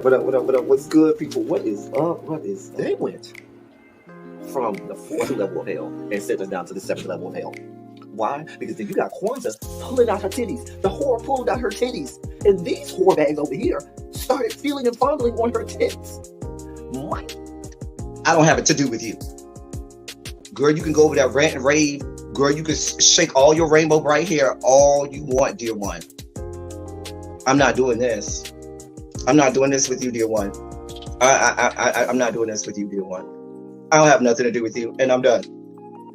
What up, what up, what up? What's good, people? What is up? What is they went from the fourth level of hell and sent us down to the seventh level of hell. Why? Because then you got Kwanzaa pulling out her titties. The whore pulled out her titties. And these whore bags over here started feeling and fondling on her tits. What? I don't have it to do with you. Girl, you can go over there, rant and rave. Girl, you can shake all your rainbow bright hair all you want, dear one. I'm not doing this. I'm not doing this with you, dear one. I'm not doing this with you, dear one. I don't have nothing to do with you, and I'm done.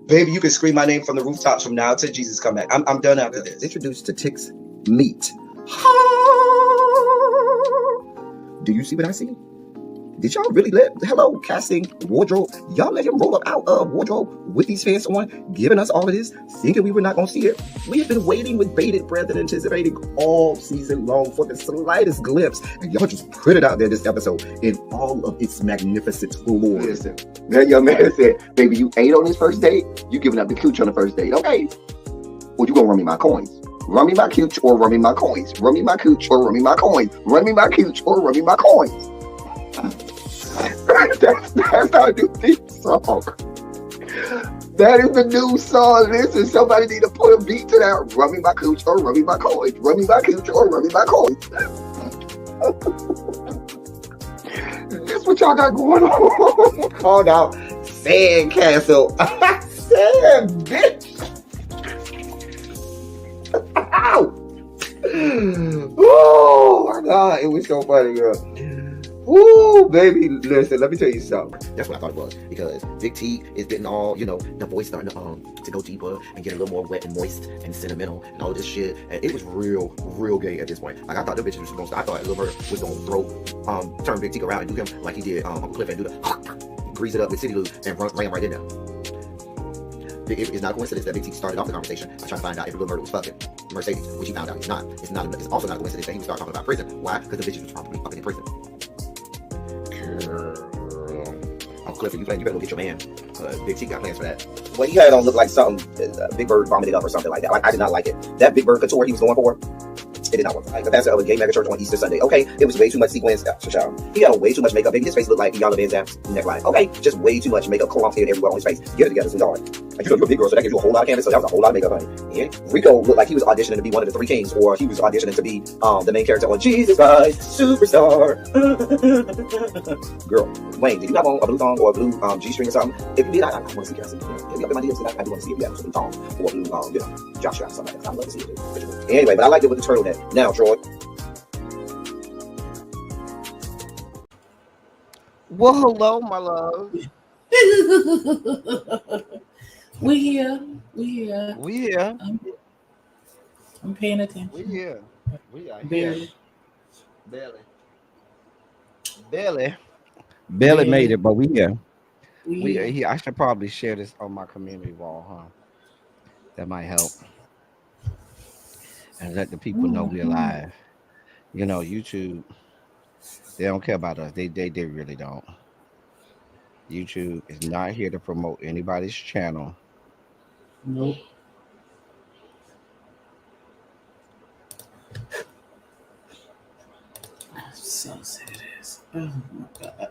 Baby, you can scream my name from the rooftops from now till Jesus come back. I'm done after this. Introduced to Tick's Meat. Do you see what I see? Did y'all really hello, casting, wardrobe, y'all let him roll up out of wardrobe with these fans on, giving us all of this, thinking we were not going to see it? We have been waiting with bated breath and anticipating all season long for the slightest glimpse, and y'all just put it out there this episode in all of its magnificent glory. Listen, that young man said, baby, you ate on this first date, you giving up the cooch on the first date, okay? Well, you gonna run me my coins. Run me my cooch or run me my coins. Run me my cooch or run me my coins. Run me my cooch or run me my coins. That's our new theme song. That is the new song. Listen, somebody need to put a beat to that. Run me my cooch or run me my coins. Run me my cooch or run me my coins. This what y'all got going on. Called out Sandcastle. Sand, bitch. Ow. Oh my God, it was so funny, girl. Ooh, baby, listen, let me tell you something. That's what I thought it was, because Big T is getting all, the voice starting to go deeper and get a little more wet and moist and sentimental and all this shit. And it was real gay at this point. Like, I thought the bitch was going to stop. I thought Lil Bird was going to turn Big T around and do him like he did Uncle Cliff and do the grease it up with City Lou and ran right in there. It's not a coincidence that Big T started off the conversation by trying to find out if Lil Bird was fucking Mercedes, which he found out he's not. It's also not a coincidence that he would start talking about prison. Why? Because the bitch was probably fucking in prison. Uncle Clifford, you better go get your man. Big T got plans for that. Well, he had on look like something Big Bird vomited up or something like that. Like, I did not like it. That Big Bird couture he was going for, it did not work. Like the pastor of a gay mega church on Easter Sunday. Okay, it was way too much sequins. He had way too much makeup. Baby, his face looked like Yala Van Zap's neckline. Okay, just way too much makeup, clumped in everywhere on his face. Get it together, sweetheart. Like, you're a big girl, so that gives you a whole lot of canvas. So that was a whole lot of makeup, honey. Yeah. Rico looked like he was auditioning to be one of the three kings, or he was auditioning to be the main character on Jesus Christ Superstar. Girl, Wayne, did you have on a blue thong or a blue G-string or something? If you did, I want to see Cassie. If you have my DMs, I do want to see if you have a blue thong or a blue, jock strap or something like that. I'd love to see it too. Anyway, but I liked it with the turtleneck. Now, Troy. Well, hello, my love. We here. I'm paying attention. We here. We are Barely. here. Barely made it, but we here. We are here. I should probably share this on my community wall, huh? That might help. And let the people know we're alive. YouTube, they don't care about us. They really don't. YouTube is not here to promote anybody's channel. Nope. So sad it is. Oh my God.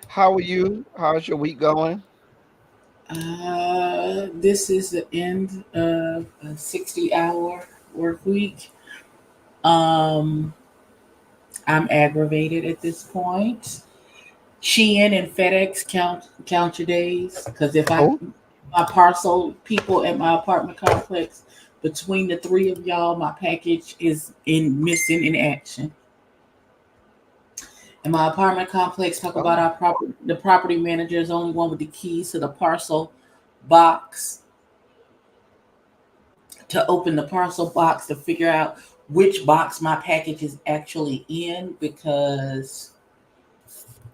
How are you? How's your week going? This is the end of a 60-hour work week. I'm aggravated at this point. Shein and FedEx count your days, because if my parcel people at my apartment complex, between the three of y'all, my package is missing in action. And my apartment complex talk about the property manager is the only one with the keys to the parcel box to open the parcel box to figure out which box my package is actually in, because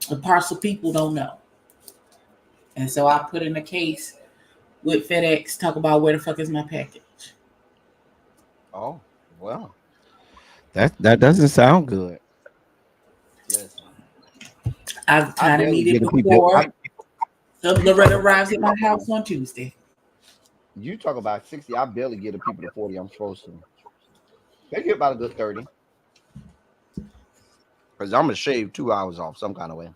the parcel people don't know. And so I put in a case with FedEx, talk about where the fuck is my package. Oh, well. That doesn't sound good. Listen. I've kind of needed before. So Loretta arrives at my house on Tuesday. You talk about 60. I barely get the people to 40. I'm supposed to. They get about a good 30. Because I'm gonna shave 2 hours off some kind of way.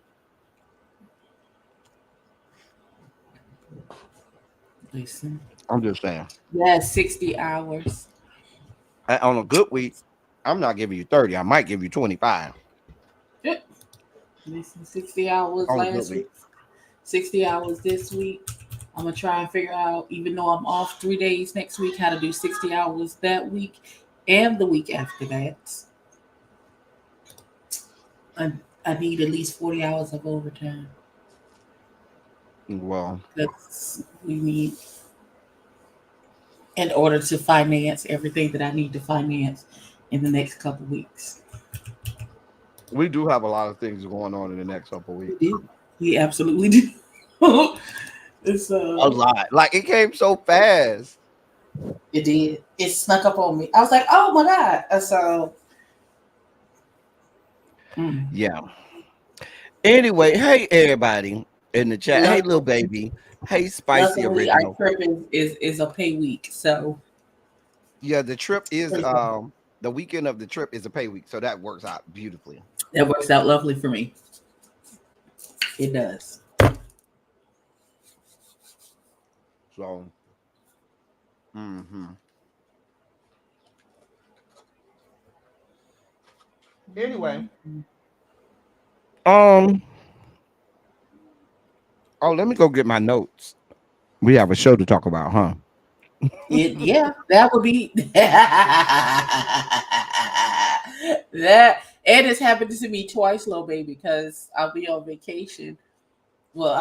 Listen. I'm just saying. Yeah, 60 hours. On a good week, I'm not giving you 30. I might give you 25. Listen, 60 hours On a good last week. week, 60 hours this week. I'm gonna try and figure out, even though I'm off 3 days next week, how to do 60 hours that week and the week after that. I need at least 40 hours of overtime. Well, That's we need in order to finance everything that I need to finance in the next couple weeks. we do have a lot of things going on in the next couple of We weeks. do. We absolutely do. It's A lot. Like it came so fast. It did. It snuck up on me. I was like, oh my God. So Yeah. Anyway, hey everybody in the chat. Hey little baby. Hey Spicy luckily our Original. trip is a pay week. So Yeah, the trip is the weekend of the trip is a pay week, so that works out beautifully. that works out lovely for me. It does. So anyway. Oh, let me go get my notes. We have a show to talk about, huh? Yeah, that would be that. And it's happened to me twice, little baby, because I'll be on vacation. Well,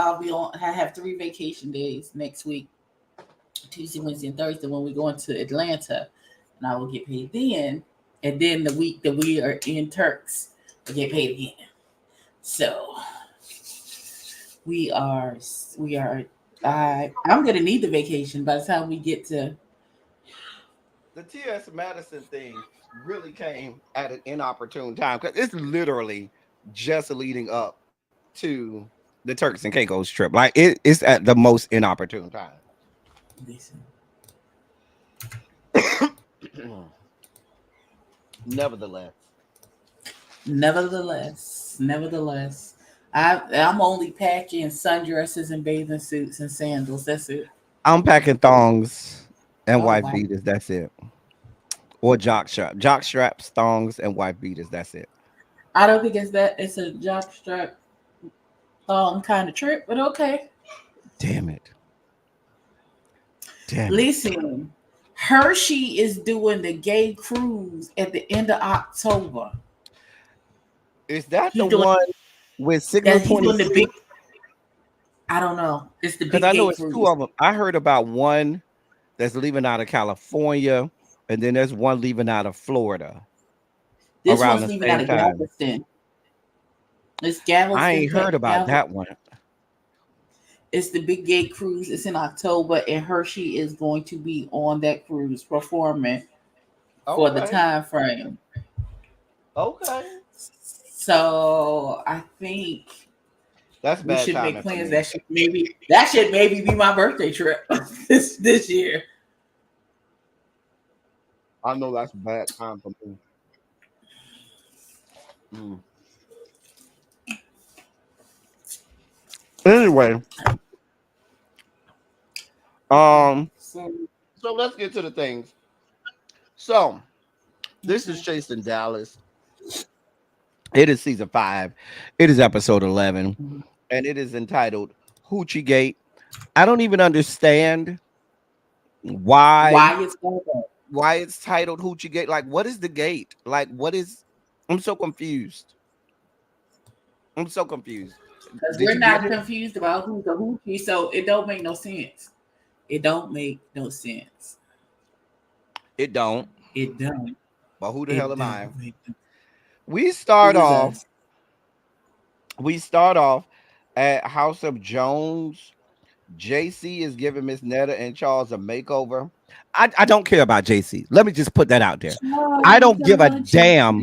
I have 3 vacation days next week, Tuesday, Wednesday, and Thursday when we go into Atlanta, and I will get paid then. And then the week that we are in Turks, I get paid again. So I'm gonna need the vacation by the time we get to. The T.S. Madison thing really came at an inopportune time because it's literally just leading up to the Turks and Caicos trip. Like it's at the most inopportune time. Listen. Nevertheless, I'm only packing sundresses and bathing suits and sandals. That's it. I'm packing thongs and Oh, wife wow. beaters. That's it. Or jock straps, thongs, and wife beaters. That's it. I don't think it's a jock strap kind of trip, but okay. Damn it. Listen, Hershey is doing the gay cruise at the end of October. Is that the one with Signal He's doing 26? the big. I don't know. It's the big Because I know gay it's cruise. 2 of them. I heard about one that's leaving out of California, and then there's one leaving out of Florida. This around one's the leaving same out of time. Galveston. It's Galveston. I ain't heard about that one. It's the big gay cruise. It's in October, and Hershey is going to be on that cruise performing for the time frame. Okay. So I think That's we bad should timing make for plans. me. That should maybe be my birthday trip this year. I know that's bad time for me. Anyway, so let's get to the things. So this is Chasing Dallas. It is season 5. It is episode 11, and it is entitled Hoochie Gate. I don't even understand why it's titled Hoochie Gate. Like, what is the gate? Like, what is? I'm so confused. Because we're not confused about who's the hoochie, so it don't make no sense. It don't. But who the hell am I? We start off at House of Jones. JC is giving Miss Netta and Charles a makeover. I don't care about JC. Let me just put that out there. I don't give a damn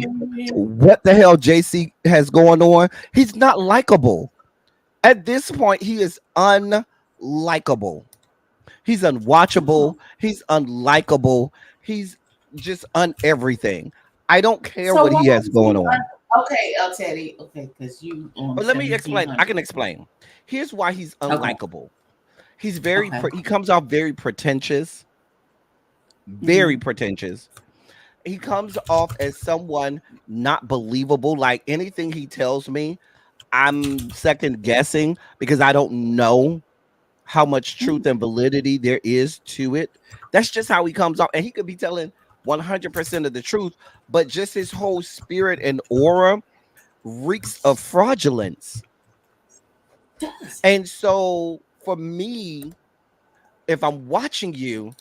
what the hell JC has going on. He's not likable. At this point, he is unlikable. He's unwatchable. He's unlikable. He's just everything. I don't care what he has going on. Okay, Teddy. Okay, because you on But let me explain. I 1700. can explain. Here's why he's Okay. unlikable. He's very. Okay. He comes off very pretentious. Very Mhm. pretentious. He comes off as someone not believable. Like anything he tells me, I'm second guessing because I don't know how much truth and validity there is to it. That's just how he comes off. And he could be telling 100% of the truth, but just his whole spirit and aura reeks of fraudulence. Does. And so for me, if I'm watching you,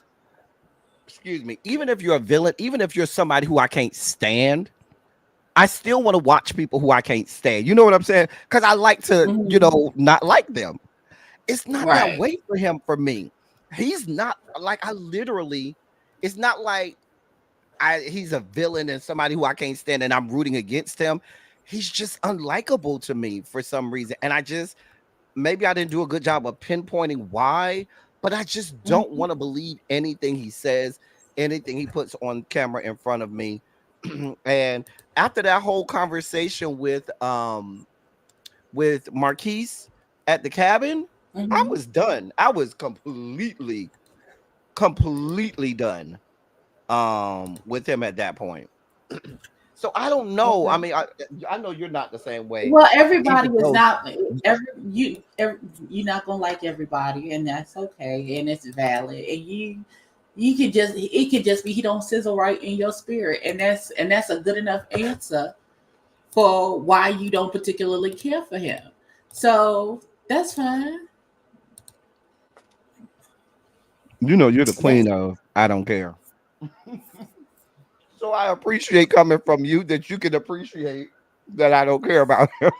excuse me, even if you're a villain, even if you're somebody who I can't stand, I still want to watch people who I can't stand. You know what I'm saying? Because I like to, Mhm. not like them. It's not that Right. way for him for me. He's not like I literally, it's not like he's a villain and somebody who I can't stand and I'm rooting against him. He's just unlikable to me for some reason. And I just maybe I didn't do a good job of pinpointing why, but I just don't Mhm. want to believe anything he says, anything he puts on camera in front of me. And after that whole conversation with Marquise at the cabin, I Mhm. was done. I was completely done with him at that point. So I don't know. I Okay. mean, I know you're not the same way, Well, everybody even is though not you're not gonna like everybody, and that's okay, and it's valid. And you could just it could just be he don't sizzle right in your spirit, and that's a good enough answer for why you don't particularly care for him. So that's fine. you're the That's queen of I don't care. So I appreciate coming from you that you can appreciate that I don't care about him.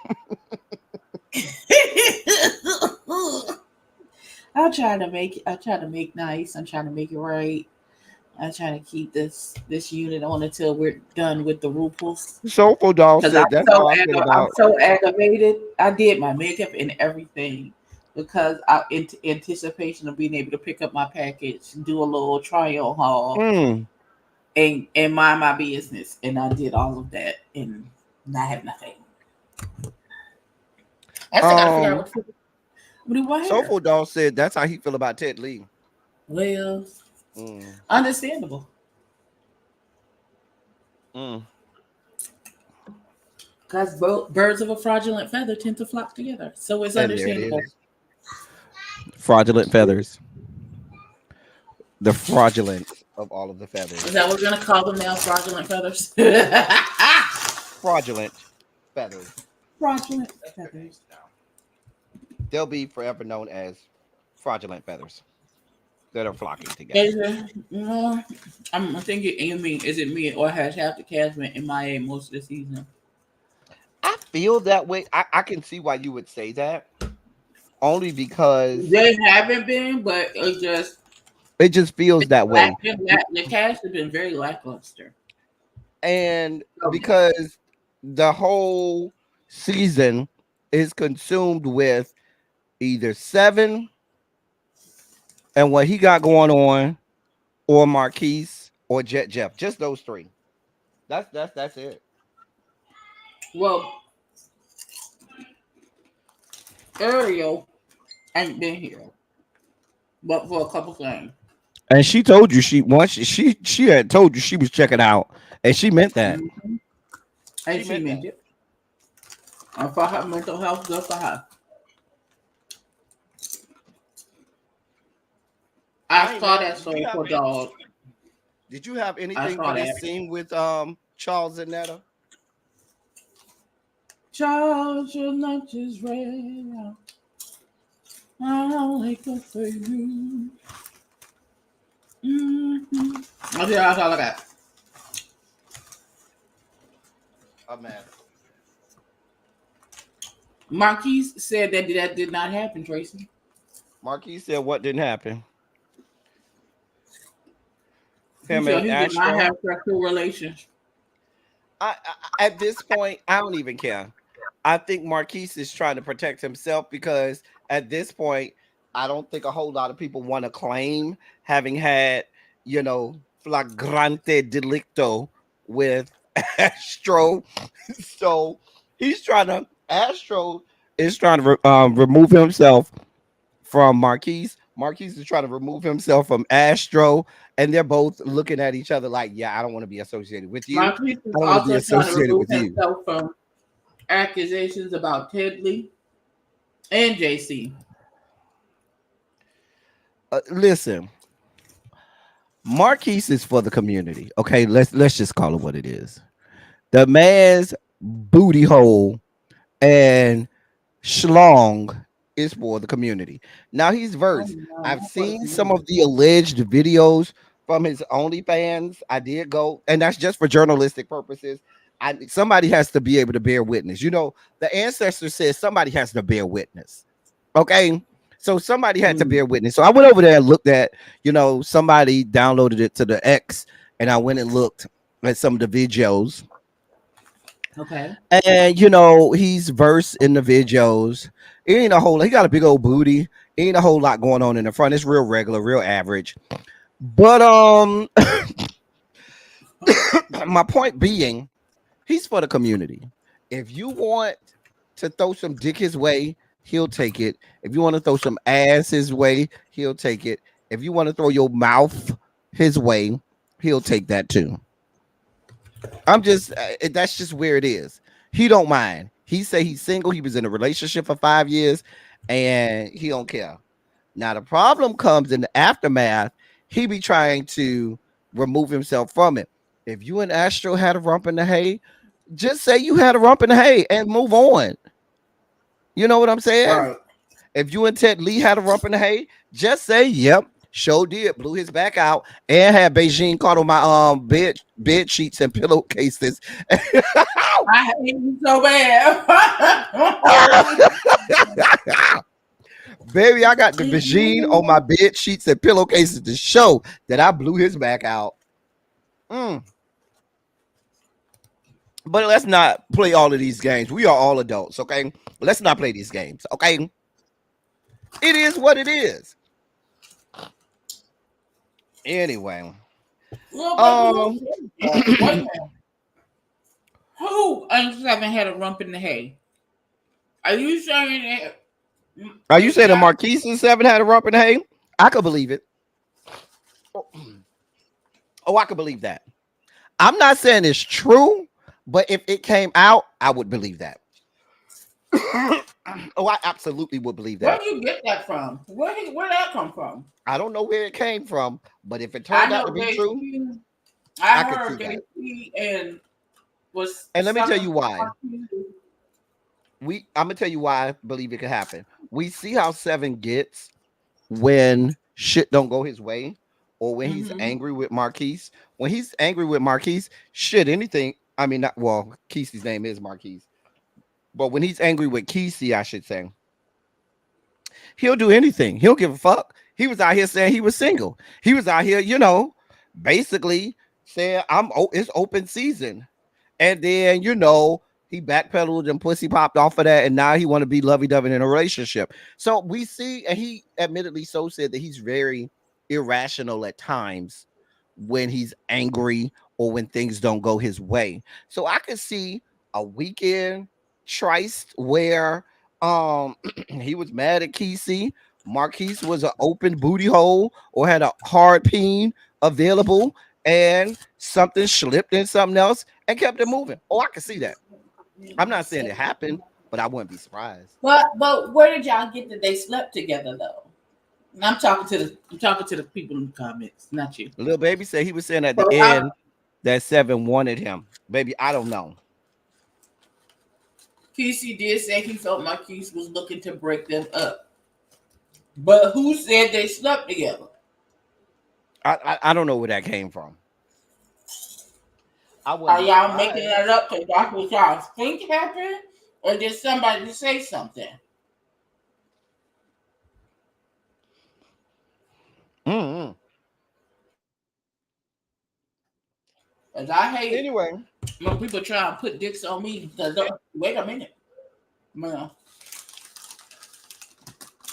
I try to make nice. I'm trying to make it right. I'm trying to keep this unit on until we're done with the RuPaul's. Soulful Doll Because said that's how I feel I'm about. so aggravated. I did my makeup and everything because I in anticipation of being able to pick up my package, do a little trial haul, Mm, and mind my business. And I did all of that, and I have nothing. I still got to figure out um, what to do with my hair. Soulful Doll said that's how he feel about Ted Lee. Well, Mm, understandable. mm. Because birds of a fraudulent feather tend to flock together. So it's And there it understandable. is. Fraudulent feathers. The fraudulence of all of the Is feathers. that what we're going to call them now? Fraudulent feathers? Fraudulent feathers. Fraudulent feathers. They'll be forever known as fraudulent feathers that are flocking together. Is it, no, I'm thinking, you mean, is it me or has half the cast been MIA most of the season? I feel that way. I can see why you would say that. Only because They haven't been, but it just feels that way. the cast has been very lackluster. And So, because the whole season is consumed with either Seven and what he got going on, or Marquise or Jet Jeff. Just those three. That's it. well, Ariel ain't been here, but for a couple things. And she told you she had told you she was checking out, and she meant that. Mm-hmm. She And she meant meant that. it. And for her mental health, good for her. I I ain't saw mad. that soulful dog. Did you have I anything saw for this that. scene with Charles and Netta? Charles, your lunch is ready. I'll wake up for you. Mm-hmm. Okay, that's all I got. I'm mad. Marquise said that did not happen, Tracy. Marquis said what didn't happen. He Him said and he did not Astro. have sexual relations. At this point, I don't even care. I think Marquise is trying to protect himself because at this point, I don't think a whole lot of people want to claim having had, flagrante delicto with Astro. So Astro is trying to remove himself from Marquise. Marquise is trying to remove himself from Astro, and they're both looking at each other like, "Yeah, I don't want to be associated with you. Marquise is I don't want to be also trying to associated remove with you." himself from accusations about Ted Lee and JC. Listen, Marquise is for the community. Okay, let's just call it what it is. The man's booty hole and schlong is for the community. Now he's Oh, versed. no, I've not for the seen some community. of the alleged videos from his OnlyFans. I did go, and that's just for journalistic purposes. Somebody has to be able to bear witness. You know, the ancestor says somebody has to bear witness. Okay. So somebody had to bear witness. So I went over there and looked at, somebody downloaded it to the X, and I went and looked at some of the videos. Okay. And he's versed in the videos. It ain't a whole. He got a big old booty. Ain't a whole lot going on in the front. It's real regular, real average. But my point being, he's for the community. If you want to throw some dick his way, he'll take it. If you want to throw some ass his way, he'll take it. If you want to throw your mouth his way, he'll take that too. That's just where it is. He don't mind. He say he's single. He was in a relationship for 5 years and he don't care. Now the problem comes in the aftermath. He be trying to remove himself from it. If you and Astro had a rump in the hay, just say you had a rump in the hay and move on. You know what I'm saying? Right. If you and Ted Lee had a rump in the hay, just say, yep, sure did, blew his back out, and had Beijing caught on my bed sheets and pillowcases. I hate you so bad. Baby, I got the Beijing on my bed sheets and pillowcases to show that I blew his back out. But let's not play all of these games. We are all adults, okay? Let's not play these games, okay? It is what it is. Anyway. Well, wait a minute. Who haven't had a rump in the hay? Are you saying that? Are you saying that Marquise and Seven had a rump in the hay? I could believe it. Oh, I could believe that. I'm not saying it's true, but if it came out, I would believe that. Oh, I absolutely would believe that. Where do you get that from? Where that come from? I don't know where it came from, but if it turned out to be true, I heard JC and was. And let me tell you why. I'm gonna tell you why I believe it could happen. We see how Seven gets when shit don't go his way, or when he's angry with Marquise. When he's angry with Marquise, shit, anything. I mean, Kesey's name is Marquise, but when he's angry with Kesey, I should say, he'll do anything. He'll give a fuck. He was out here saying he was single. He was out here, basically saying it's open season, and then he backpedaled and pussy popped off of that, and now he want to be lovey-dovey in a relationship. So we see, and he admittedly said that he's very irrational at times when he's angry or when things don't go his way. So I could see a weekend tryst where he was mad at Kesey. Marquise was an open booty hole or had a hard peen available, and something slipped in something else and kept it moving. Oh, I can see that. I'm not saying it happened, but I wouldn't be surprised. But where did y'all get that they slept together though? And I'm talking to the people in the comments, not you. Lil Baby said he was saying at the end that Seven wanted him. Baby, I don't know. Kesey did say he felt Marquise was looking to break them up. But who said they slept together? I don't know where that came from. Are y'all making that up to that's what y'all think happened? Or did somebody say something? Mm-hmm. Because I hate anyway when people try to put dicks on me. Wait a minute. Man.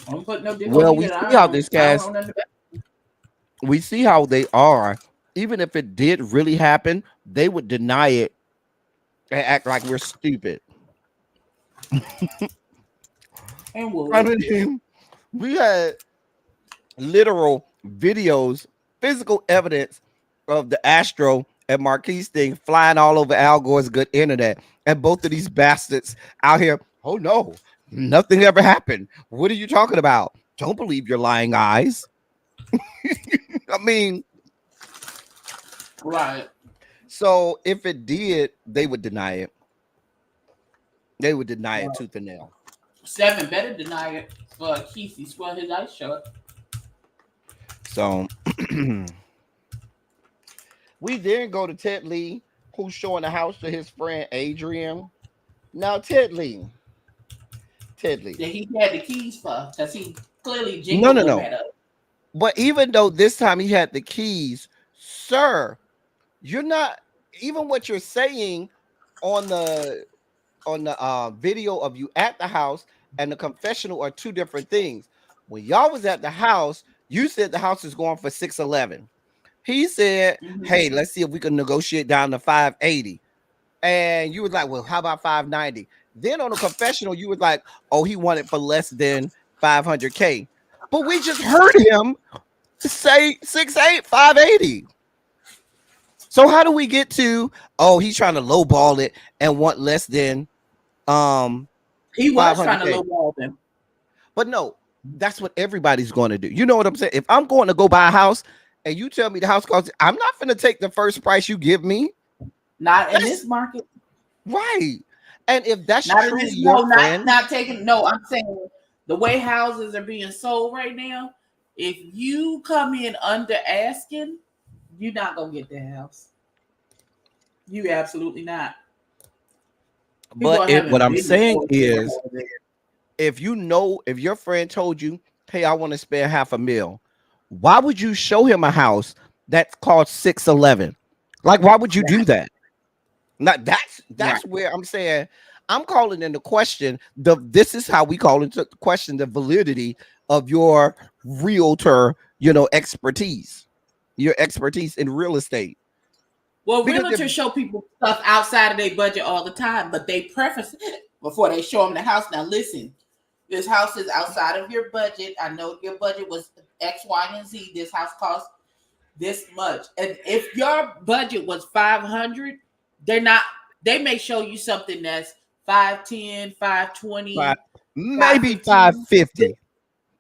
I'm putting no dick on me. Well, we see how this cast. We see how they are. Even if it did really happen, they would deny it and act like we're stupid. And we'll I mean, we had literal videos, physical evidence of the Astro and Marquise thing flying all over Al Gore's good internet, and both of these bastards out here. Oh no, nothing ever happened. What are you talking about? Don't believe your lying eyes. I mean, right. so if it did, they would deny it. They would deny it tooth and nail. 7 better deny it for Kesey swell his eyes shut. So we then go to Ted Lee, who's showing the house to his friend Adrian. Now, Ted Lee. That he had the keys for, because he clearly jingled No. them up. But even though this time he had the keys, sir, you're not, even what you're saying on the video of you at the house and the confessional are two different things. When y'all was at the house, you said the house is going for 611. He said, hey, let's see if we can negotiate down to 580. And you was like, well, how about 590? Then on the confessional, you was like, oh, he wanted for less than 500K. But we just heard him say 680, 580. So how do we get to, oh, he's trying to lowball it and want less than he was trying to lowball them. But no, that's what everybody's going to do. You know what I'm saying? If I'm going to go buy a house and you tell me the house costs, I'm not going to take the first price you give me. Not in this market. Right. And if that's not truly this, your no, friend, not taking, no, I'm saying the way houses are being sold right now, if you come in under asking, you're not going to get the house. You absolutely not. But what I'm saying is, if you know, if your friend told you, hey, I want to spend $500,000, why would you show him a house that's called 611? Like, why would you do that? Now, that's right. Where I'm saying I'm calling into question this is how we call into question the validity of your realtor, expertise, your expertise in real estate. Well, realtors show people stuff outside of their budget all the time, but they preface it before they show them the house. Now, listen, this house is outside of your budget. I know your budget was X, Y, and Z. This house costs this much. And if your budget was 500, they may show you something that's 510, 520, maybe 550.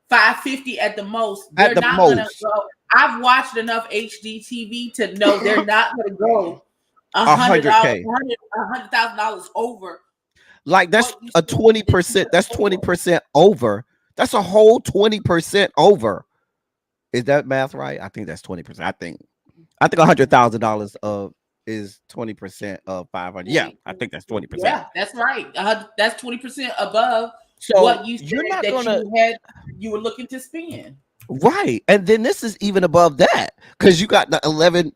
550 at the most. They're not going to go. I've watched enough HGTV to know they're not going to go $100,000 over. Like that's a 20%. That's 20% over. That's a whole 20% over. Is that math right? I think that's 20%. I think $100,000 of is 20% of 500. Yeah, I think that's 20%. Yeah, that's right. That's 20% above what you said that you were looking to spend. Right. And then this is even above that because you got the 11,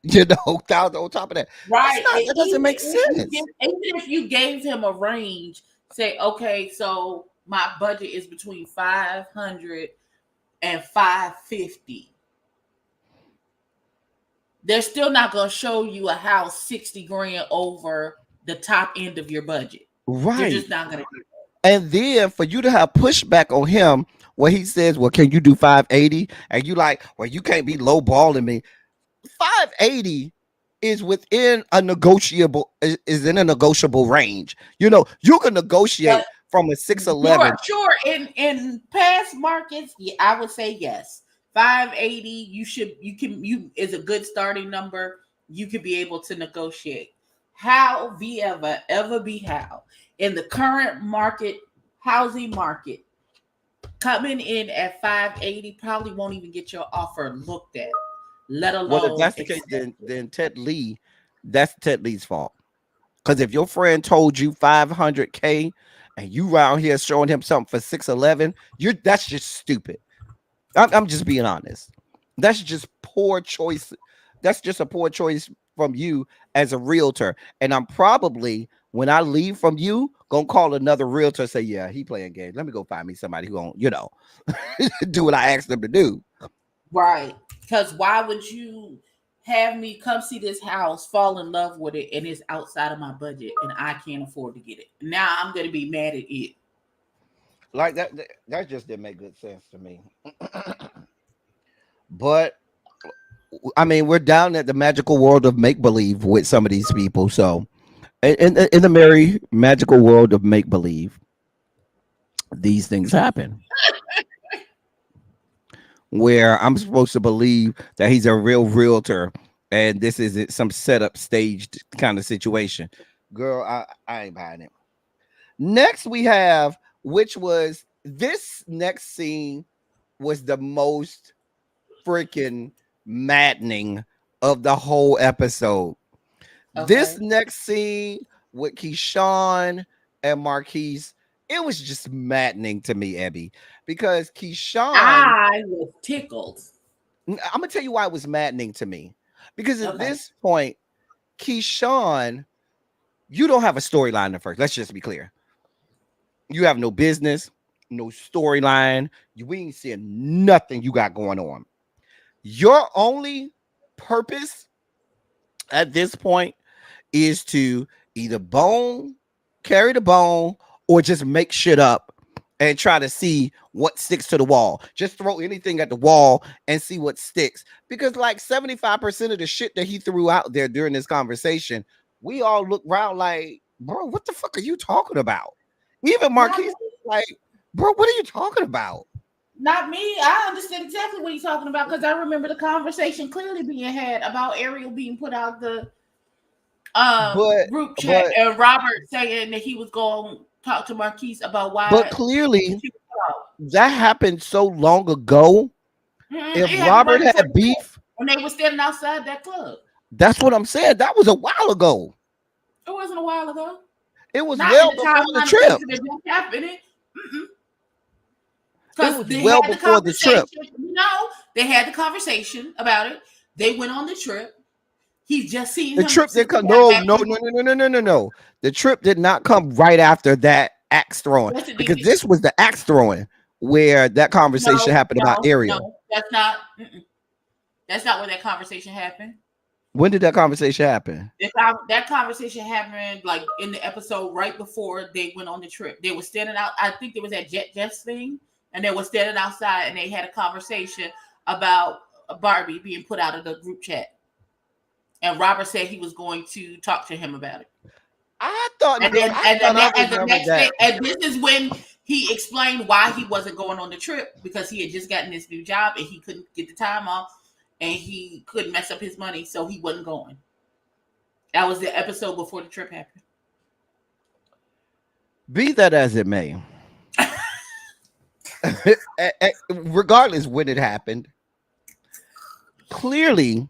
thousand on top of that. Right. That doesn't make sense. Even if you gave him a range, say, okay, so my budget is between 500 and 550. They're still not going to show you a house 60 grand over the top end of your budget. Right. They're just not going to do that. And then for you to have pushback on him where he says, well, can you do 580? And you like, well, you can't be lowballing me. 580 is within a negotiable range. You can negotiate from a 611. Sure. In past markets, yeah, I would say yes. 580, you is a good starting number. You could be able to negotiate. How ever be how in the current market, housing market, coming in at 580 probably won't even get your offer looked at, let alone. Well, if that's the case, then Ted Lee, that's Ted Lee's fault. Because if your friend told you 500K and you around here showing him something for 611, that's just stupid. I'm just being honest. That's just poor choice. That's just a poor choice from you as a realtor. And I'm probably, when I leave from you, gonna call another realtor and say, yeah, he playing games. Let me go find me somebody who gonna, do what I asked them to do. Right. Because why would you have me come see this house, fall in love with it, and it's outside of my budget, and I can't afford to get it. Now I'm gonna be mad at it. Like that just didn't make good sense to me. But I mean, we're down at the magical world of make believe with some of these people. So, in the merry magical world of make believe, these things happen. Where I'm supposed to believe that he's a real realtor, and this is some setup staged kind of situation. Girl, I ain't buying it. Next, we have, which was this next scene was the most freaking maddening of the whole episode. This Okay. next scene with Keyshawn and Marquise, it was just maddening to me, Ebby, because Keyshawn, I was tickled. I'm gonna tell you why it was maddening to me. Because at Okay. this point, Keyshawn, you don't have a storyline at first. Let's just be clear. You have no business, no storyline. We ain't seeing nothing you got going on. Your only purpose at this point is to either carry the bone, or just make shit up and try to see what sticks to the wall. Just throw anything at the wall and see what sticks. Because like 75% of the shit that he threw out there during this conversation, we all look around like, bro, what the fuck are you talking about? Even Marquise, like, bro, what are you talking about? Not me. I understand exactly what he's talking about because I remember the conversation clearly being had about Ariel being put out the group chat and Robert saying that he was going to talk to Marquise about why. But clearly, that happened so long ago. If Robert had beef, when they were standing outside that club, that's what I'm saying. That was a while ago. It wasn't a while ago. It was well before the trip. It was well before the trip. No, they had the conversation about it. They went on the trip. He's just seen the trip did come. No. The trip did not come right after that axe throwing, because this was the axe throwing where that conversation happened about Ariel. No, that's not. That's not where that conversation happened. When did that conversation happen? That conversation happened like in the episode right before they went on the trip. They were standing out. I think there was that Jets thing, and they were standing outside, and they had a conversation about Barbie being put out of the group chat. And Robert said he was going to talk to him about it. I thought, and the next day, and this is when he explained why he wasn't going on the trip, because he had just gotten this new job and he couldn't get the time off. And he couldn't mess up his money, so he wasn't going. That was the episode before the trip happened. Be that as it may, regardless when it happened, clearly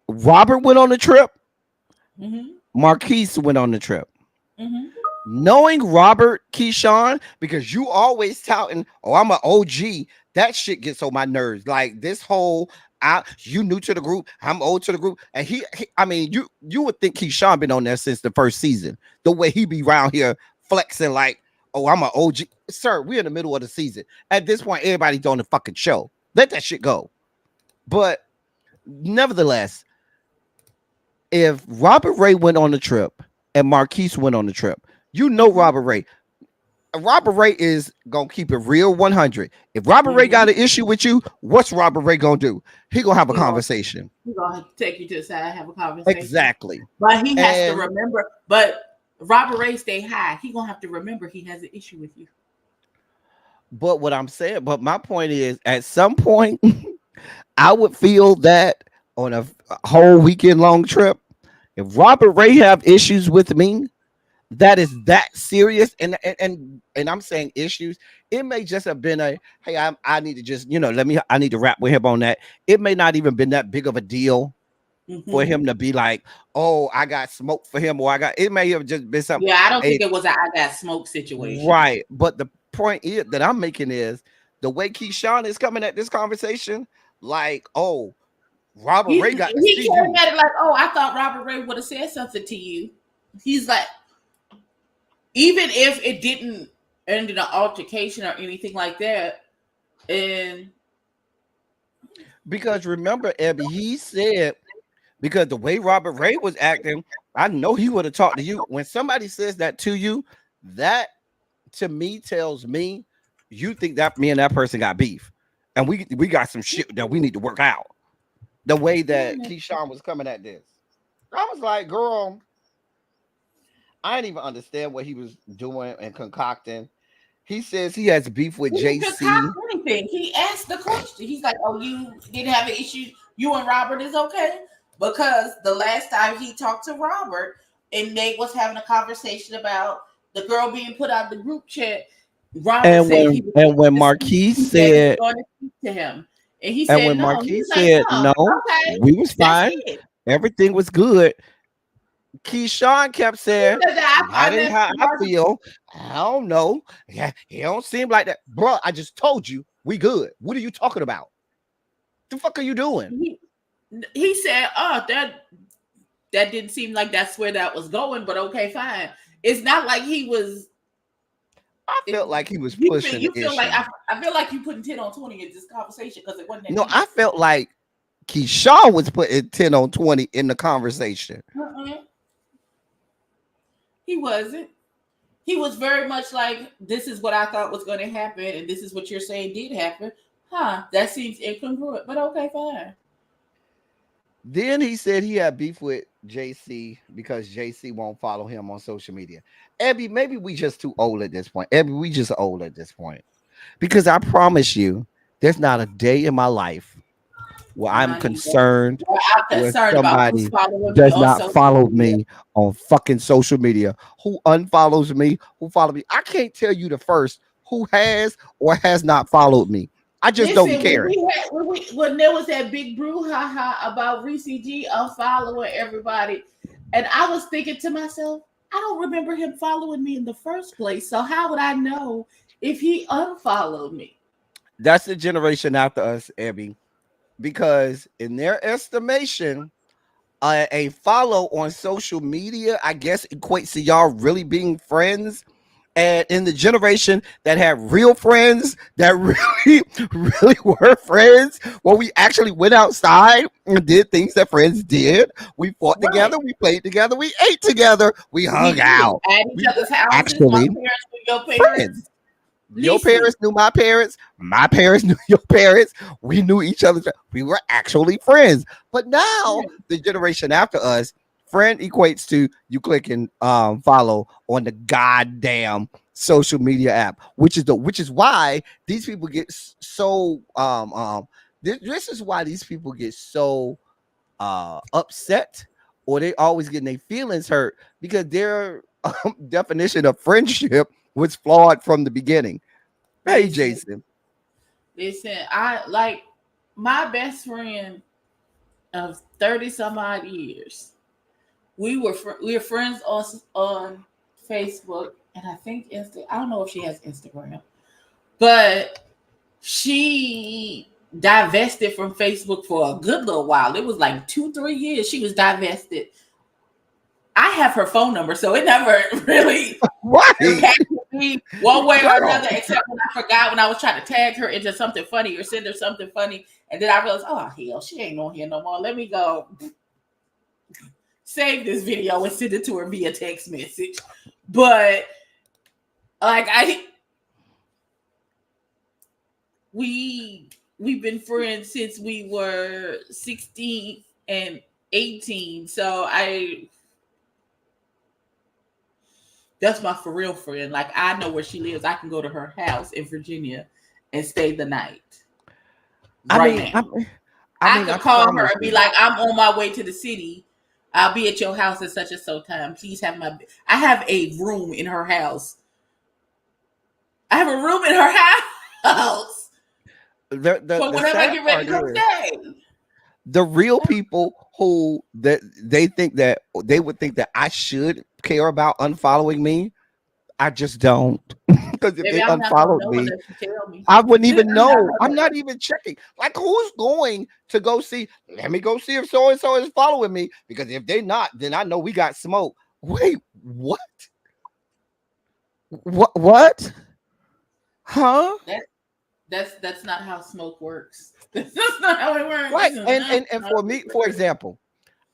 Robert went on the trip. Mm-hmm. Marquise went on the trip. Mm-hmm. Knowing Robert, Keyshawn, because you always touting, oh, I'm an OG. That shit gets on my nerves. Like this whole, you new to the group, I'm old to the group, and he I mean, you would think Keyshawn been on there since the first season. The way he be around here flexing like, oh, I'm an OG. Sir, we're in the middle of the season. At this point, everybody's on the fucking show. Let that shit go. But nevertheless, if Robert Ray went on the trip and Marquise went on the trip, you know Robert Ray is gonna keep it real 100. If Robert Ray got an issue with you, what's RobertRay gonna do? He gonna have a conversation. He's gonna take you to the side, have a conversation. Exactly. But he has to remember. But Robert Ray stay high. He gonna have to remember he has an issue with you. But what I'm saying, but my point is, at some point, I would feel that on a whole weekend long trip, if Robert Ray have issues with me, that is that serious, and I'm saying issues. It may just have been a, hey, I need to just, I need to rap with him on that. It may not even been that big of a deal for him to be like, oh, I got smoke for him, or it may have just been something. Yeah, I don't think it was I got smoke situation. Right. But the point that I'm making is the way Keyshawn is coming at this conversation, like, oh, Robert Ray got to see he came at it like, oh, I thought Robert Ray would have said something to you. He's like, even if it didn't end in an altercation or anything like that, and Because remember, Abby, he said because the way Robert Ray was acting, I know he would have talked to you. When somebody says that to you, that to me tells me you think that me and that person got beef, and we got some shit that we need to work out. The way that Keyshawn was coming at this, I was like, girl, I didn't even understand what he was doing and concocting. He says he has beef with He didn't JC. concoct anything. He asked the question. He's like, "Oh, you didn't have an issue. You and Robert is okay." Because the last time he talked to Robert and Nate was having a conversation about the girl being put out of the group chat, Robert And said when Marquise said going to speak to him, and he and said when no. Marquise He was said like, no, okay, we was that's fine. it. Everything was good. Keyshawn kept saying, He said that "That ain't how I feel. I don't know. Yeah, he don't seem like that, bro. I just told you we good. What are you talking about? The fuck are you doing?" He said, "Oh, that didn't seem like that's where that was going, but okay, fine." It's not like he was. I felt like he was pushing. You feel like I feel like you putting 10 on 20 in this conversation because it wasn't. No, I felt like Keyshawn was putting 10 on 20 in the conversation. He wasn't. He was very much like, this is what I thought was going to happen, and this is what you're saying did happen. That seems incongruent, but okay, fine. Then he said he had beef with JC because JC won't follow him on social media. Abby, maybe we just too old at this point. Abby, we just old at this point. Because I promise you, there's not a day in my life where I'm concerned with somebody does not follow me on fucking social media. Who unfollows me? Who follow me? I can't tell you the first who has or has not followed me. I just don't care. When there was that big brouhaha about Reese G unfollowing everybody, and I was thinking to myself, I don't remember him following me in the first place. So how would I know if he unfollowed me? That's the generation after us, Abby. Because in their estimation, a follow on social media, I guess, equates to y'all really being friends. And in the generation that had real friends, that really were friends, where we actually went outside and did things that friends did. We fought together, we played together, we ate together, we hung out. At each other's houses, actually, my parents were your parents. Friends. Your parents knew my parents knew your parents. We knew each other. We were actually friends. But now the generation after us, friend equates to you clicking follow on the goddamn social media app, which is why these people get so this is why these people get so upset, or they always getting their feelings hurt because their definition of friendship was flawed from the beginning. Hey, Jason. Listen, I like my best friend of 30 some odd years. We were friends on Facebook, and I think I don't know if she has Instagram, but she divested from Facebook for a good little while. It was like 2-3 years she was divested. I have her phone number, so it never really impacted me one way or another, except when I forgot when I was trying to tag her into something funny or send her something funny, and then I realized, oh hell, she ain't on here no more. Let me go save this video and send it to her via text message. But like we've been friends since we were 16 and 18. So that's my for real friend. Like, I know where she lives. I can go to her house in Virginia and stay the night. I can call her and be like, I'm on my way to the city. I'll be at your house at such and so time. Please have I have a room in her house. I have a room in her house. So whenever I get ready to come stay. The real people who they think that they would think that I should care about unfollowing me, I just don't. Because if they unfollowed me, I wouldn't even know. I'm not even checking. Like, who's going to go see? Let me go see if so and so is following me. Because if they're not, then I know we got smoke. Wait, what? What? Huh? That's not how smoke works. That's not how it works. Right. And for me, for example,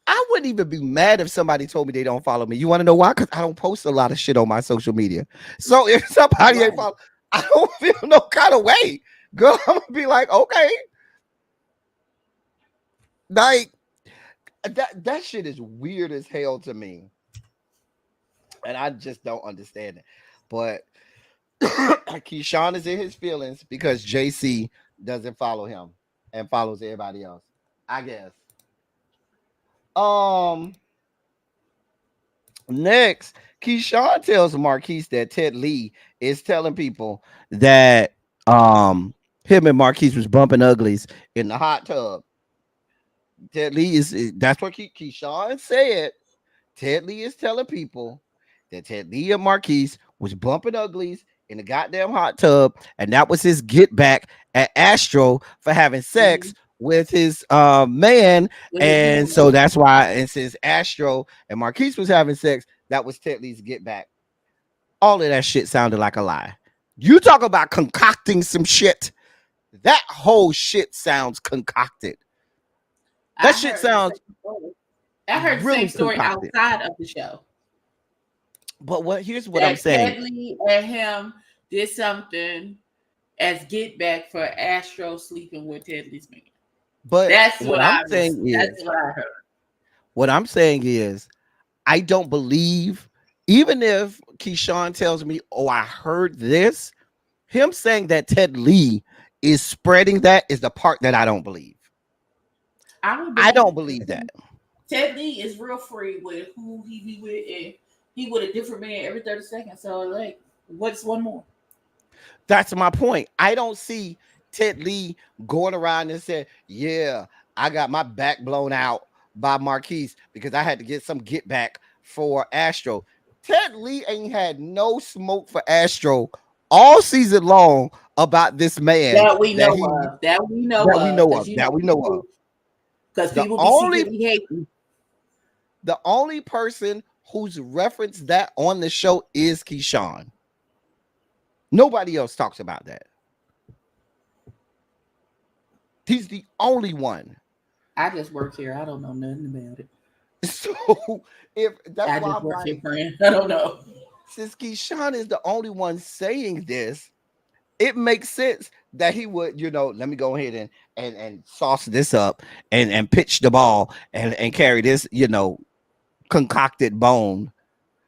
I wouldn't even be mad if somebody told me they don't follow me. You want to know why? Because I don't post a lot of shit on my social media. So if somebody ain't follow, I don't feel no kind of way. Girl, I'm gonna be like, okay. Like that shit is weird as hell to me. And I just don't understand it. But Keyshawn is in his feelings because JC doesn't follow him and follows everybody else, I guess. Next, Keyshawn tells Marquise that Ted Lee is telling people that him and Marquise was bumping uglies in the hot tub. Ted Lee that's what Keyshawn said. Ted Lee is telling people that Ted Lee and Marquise was bumping uglies in the goddamn hot tub, and that was his get back at Astro for having sex with his man. And so that's why, and since Astro and Marquise was having sex, that was Ted Lee's get back. All of that shit sounded like a lie. You talk about concocting some shit. That whole shit sounds concocted. That shit sounds. I heard really the same story concocted outside of the show. But here's what I'm saying. Ted Lee and him did something as get back for Astro sleeping with Ted Lee's man. But that's what I'm saying is, that's what I heard. What I'm saying is, I don't believe, even if Keyshawn tells me, oh, I heard this, him saying that Ted Lee is spreading that is the part that I don't believe. I don't believe that. Ted Lee is real free with who he be with, and he with a different man every 30 seconds. So, like, what's one more? That's my point. I don't see Ted Lee going around and saying, yeah, I got my back blown out by Marquise because I had to get some get back for Astro. Ted Lee ain't had no smoke for Astro all season long about this man that we know of. That we know of. Because people be secretly hating. The only person who's referenced that on the show is Keyshawn. Nobody else talks about that. He's the only one. I just work here. I don't know nothing about it. So if that's I why just work here, friend. I don't know. Since Keyshawn is the only one saying this, it makes sense that he would, let me go ahead and sauce this up and pitch the ball and carry this, concocted bone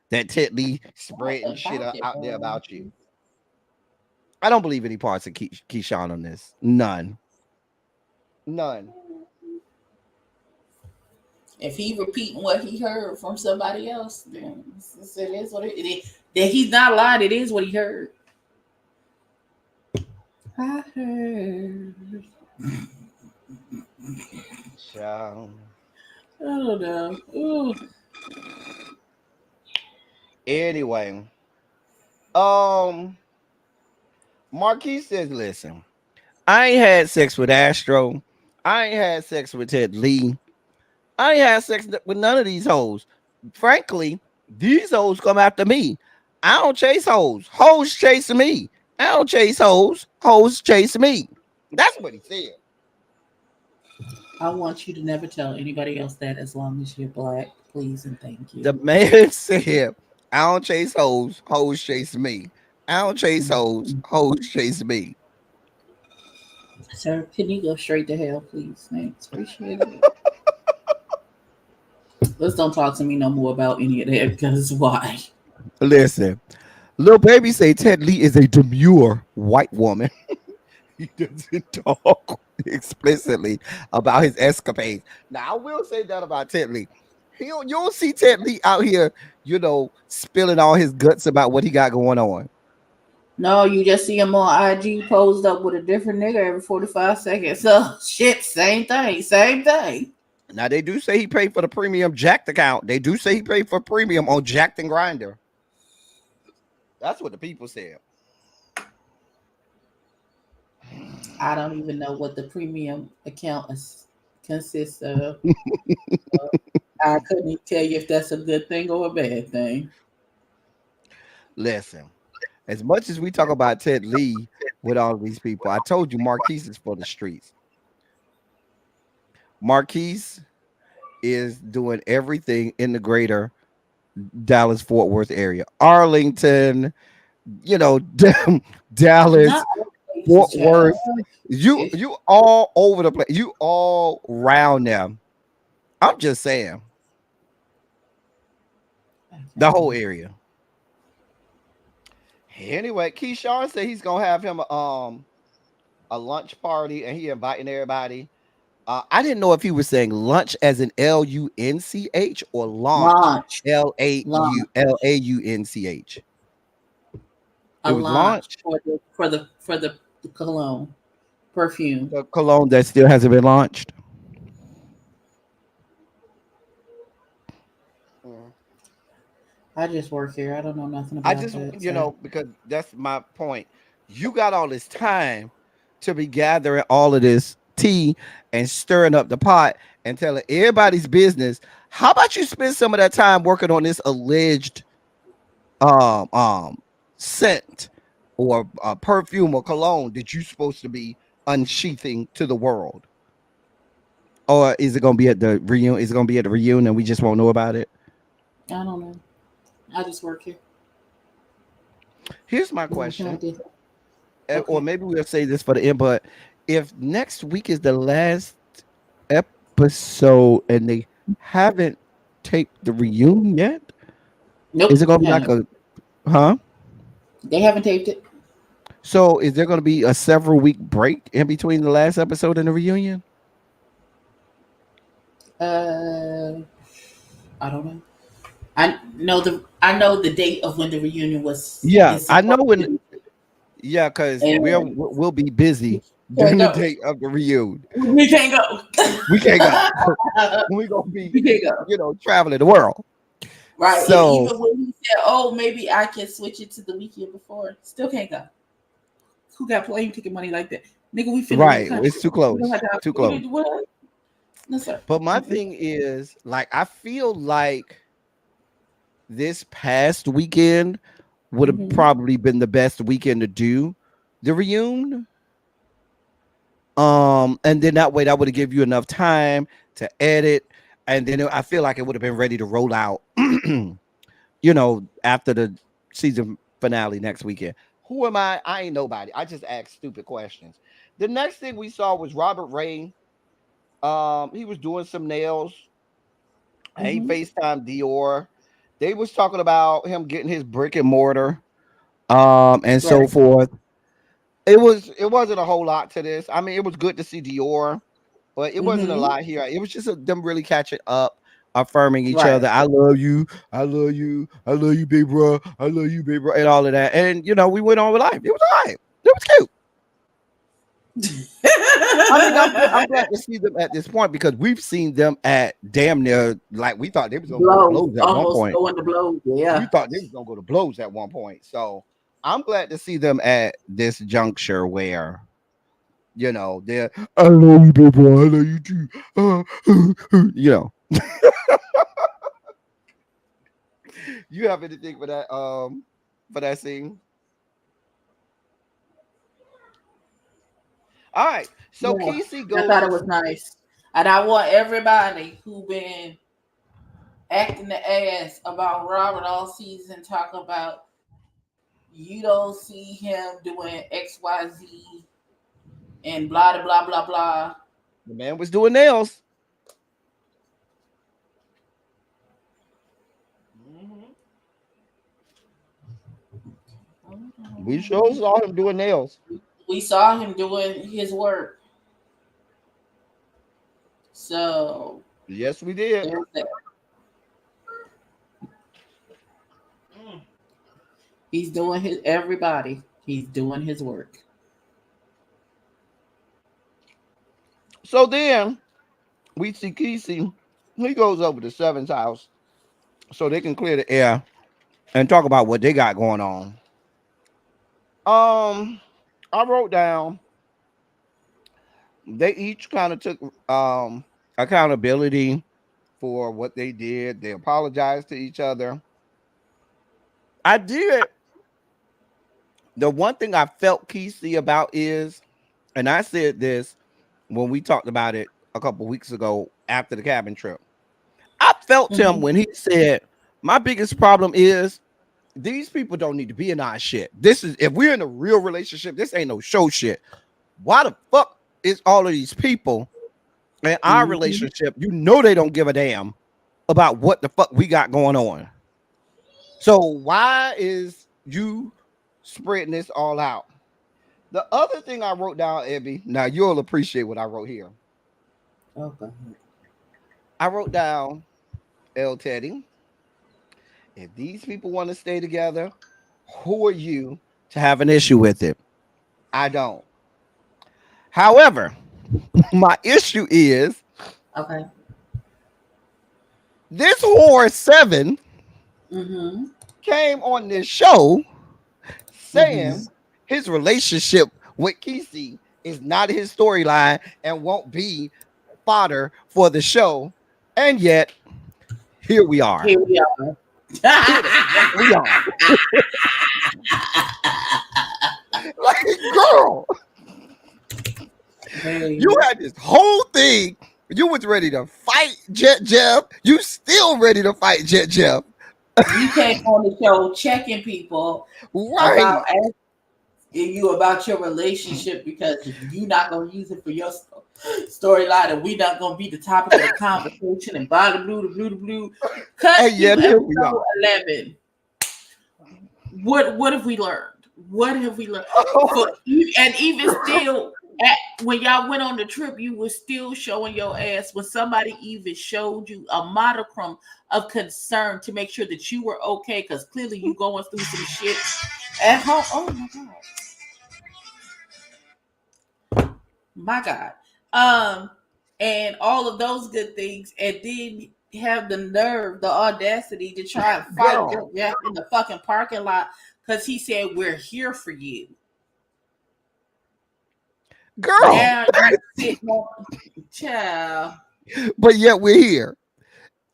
that Ted Lee spreading shit out there about you. I don't believe any parts of Keyshawn on this. None. If he repeating what he heard from somebody else, then it is what it is. That he's not lying. It is what he heard. I heard. Child. I don't know. Ooh. Anyway, Marquise says, listen, I ain't had sex with Astro. I ain't had sex with Ted Lee. I ain't had sex with none of these hoes. Frankly, these hoes come after me. I don't chase hoes. Hoes chase me. I don't chase hoes. Hoes chase me. That's what he said. I want you to never tell anybody else that as long as you're black, please and thank you. The man said, I don't chase hoes. Hoes chase me. I don't chase hoes. Hoes chase me. Sir, can you go straight to hell, please? Thanks. Appreciate it. Let's don't talk to me no more about any of that, because why? Listen, Lil Baby say Ted Lee is a demure white woman. He doesn't talk explicitly about his escapades. Now, I will say that about Ted Lee. You'll see Ted Lee out here, spilling all his guts about what he got going on. No, you just see him on IG posed up with a different nigga every 45 seconds. So, shit, same thing. Now, they do say he paid for the premium Jacked account. They do say he paid for premium on Jacked and Grindr. That's what the people said. I don't even know what the premium account consists of. I couldn't tell you if that's a good thing or a bad thing. Listen, as much as we talk about Ted Lee with all of these people. I told you Marquise is for the streets. Marquise is doing everything in the greater Dallas Fort Worth area. Arlington, you know, Dallas, Not all Fort places, child. Worth. You all over the place. You all around them. I'm just saying. The whole area. Anyway, Keyshawn said he's gonna have him a lunch party and he inviting everybody. I didn't know if he was saying lunch as in LUNCH or launch Launch. LAUNCH. A It was launch launch. for the cologne perfume. The cologne that still hasn't been launched. I just work here. I don't know nothing about I just, that. you know, because that's my point. You got all this time to be gathering all of this tea and stirring up the pot and telling everybody's business. How about you spend some of that time working on this alleged scent or perfume or cologne that you're supposed to be unsheathing to the world? Or is it gonna be at the reunion? Is it gonna be at the reunion and we just won't know about it? I don't know. I just work here. Here's my What can I question. do? Or maybe we'll say this for the end, but if next week is the last episode and they haven't taped the reunion yet, Nope. is it gonna be like a They haven't taped it. So is there gonna be a several week break in between the last episode and the reunion? I don't know. I know the date of when the reunion was. Yeah, is I know supposed when. to be. Yeah, because And we'll be busy during the date of the reunion. we can't go. We can't go. We're gonna be, We can't go. Traveling the world. Right. So And even when he said, "Oh, maybe I can switch it to the weekend before," still can't go. Who got plane ticket money like that, nigga? We finna right, leave the country. it's too close. We don't have to- Too close. What? No, sir. But my thing is, like, I feel like this past weekend would have probably been the best weekend to do the reunion. And then that way that would have given you enough time to edit, and then I feel like it would have been ready to roll out, after the season finale next weekend. Who am I? I ain't nobody. I just ask stupid questions. The next thing we saw was Robert Ray. He was doing some nails. He FaceTime Dior. They was talking about him getting his brick and mortar, and so forth. It wasn't a whole lot to this. I mean, it was good to see Dior, but it wasn't a lot here. It was just them really catching up, affirming each other. I love you. I love you. I love you, big bro. I love you, big bro, and all of that. And we went on with life. It was all right. It was cute. I mean, I'm glad to see them at this point because we've seen them at damn near, like, we thought they was gonna go to blows at one point. Going to blows, yeah. We thought they was gonna go to blows at one point. So I'm glad to see them at this juncture where, they're, I love you, baby, I love you too. You have anything for that scene? All right, so Kesey goes. I thought it was nice, and I want everybody who been acting the ass about Robert all season talk about you don't see him doing XYZ and blah blah blah blah. The man was doing nails. We sure saw him doing nails. We saw him doing his work. So yes, we did. He's doing He's doing his work. So then we see Kesey. He goes over to Seven's house so they can clear the air and talk about what they got going on. I wrote down they each kind of took accountability for what they did. They apologized to each other. I did The one thing I felt Kesey about is, and I said this when we talked about it a couple weeks ago after the cabin trip. I felt him when he said, my biggest problem is these people don't need to be in our shit. This is, if we're in a real relationship, this ain't no show shit. Why the fuck is all of these people in our relationship? You know they don't give a damn about what the fuck we got going on. So why is you spreading this all out? The other thing I wrote down, Ebby, now you'll appreciate what I wrote here. Okay. I wrote down, L. Teddy, if these people want to stay together, who are you to have an issue with it? I don't. However, my issue is, Okay. this whore 7 came on this show saying his relationship with Kesey is not his storyline and won't be fodder for the show. And yet, here we are. Here we are. We are. Like, girl, Hey. you had this whole thing. You was ready to fight Jet Jeff. You still ready to fight Jet Jeff. You came on the show checking people Right. about asking you about your relationship because you're not going to use it for your storyline and we not going to be the topic of the conversation and blah, the blue. Cut And yet, here we are. 11. What have we learned? What have we learned? And even still, when y'all went on the trip, you were still showing your ass when somebody even showed you a modicum of concern to make sure that you were okay, because clearly you going through some shit at home. Oh my God. And all of those good things, and then have the nerve, the audacity to try and fight Jeff in the fucking parking lot because he said we're here for you. Girl. Now you sitting on, child. But yet we're here.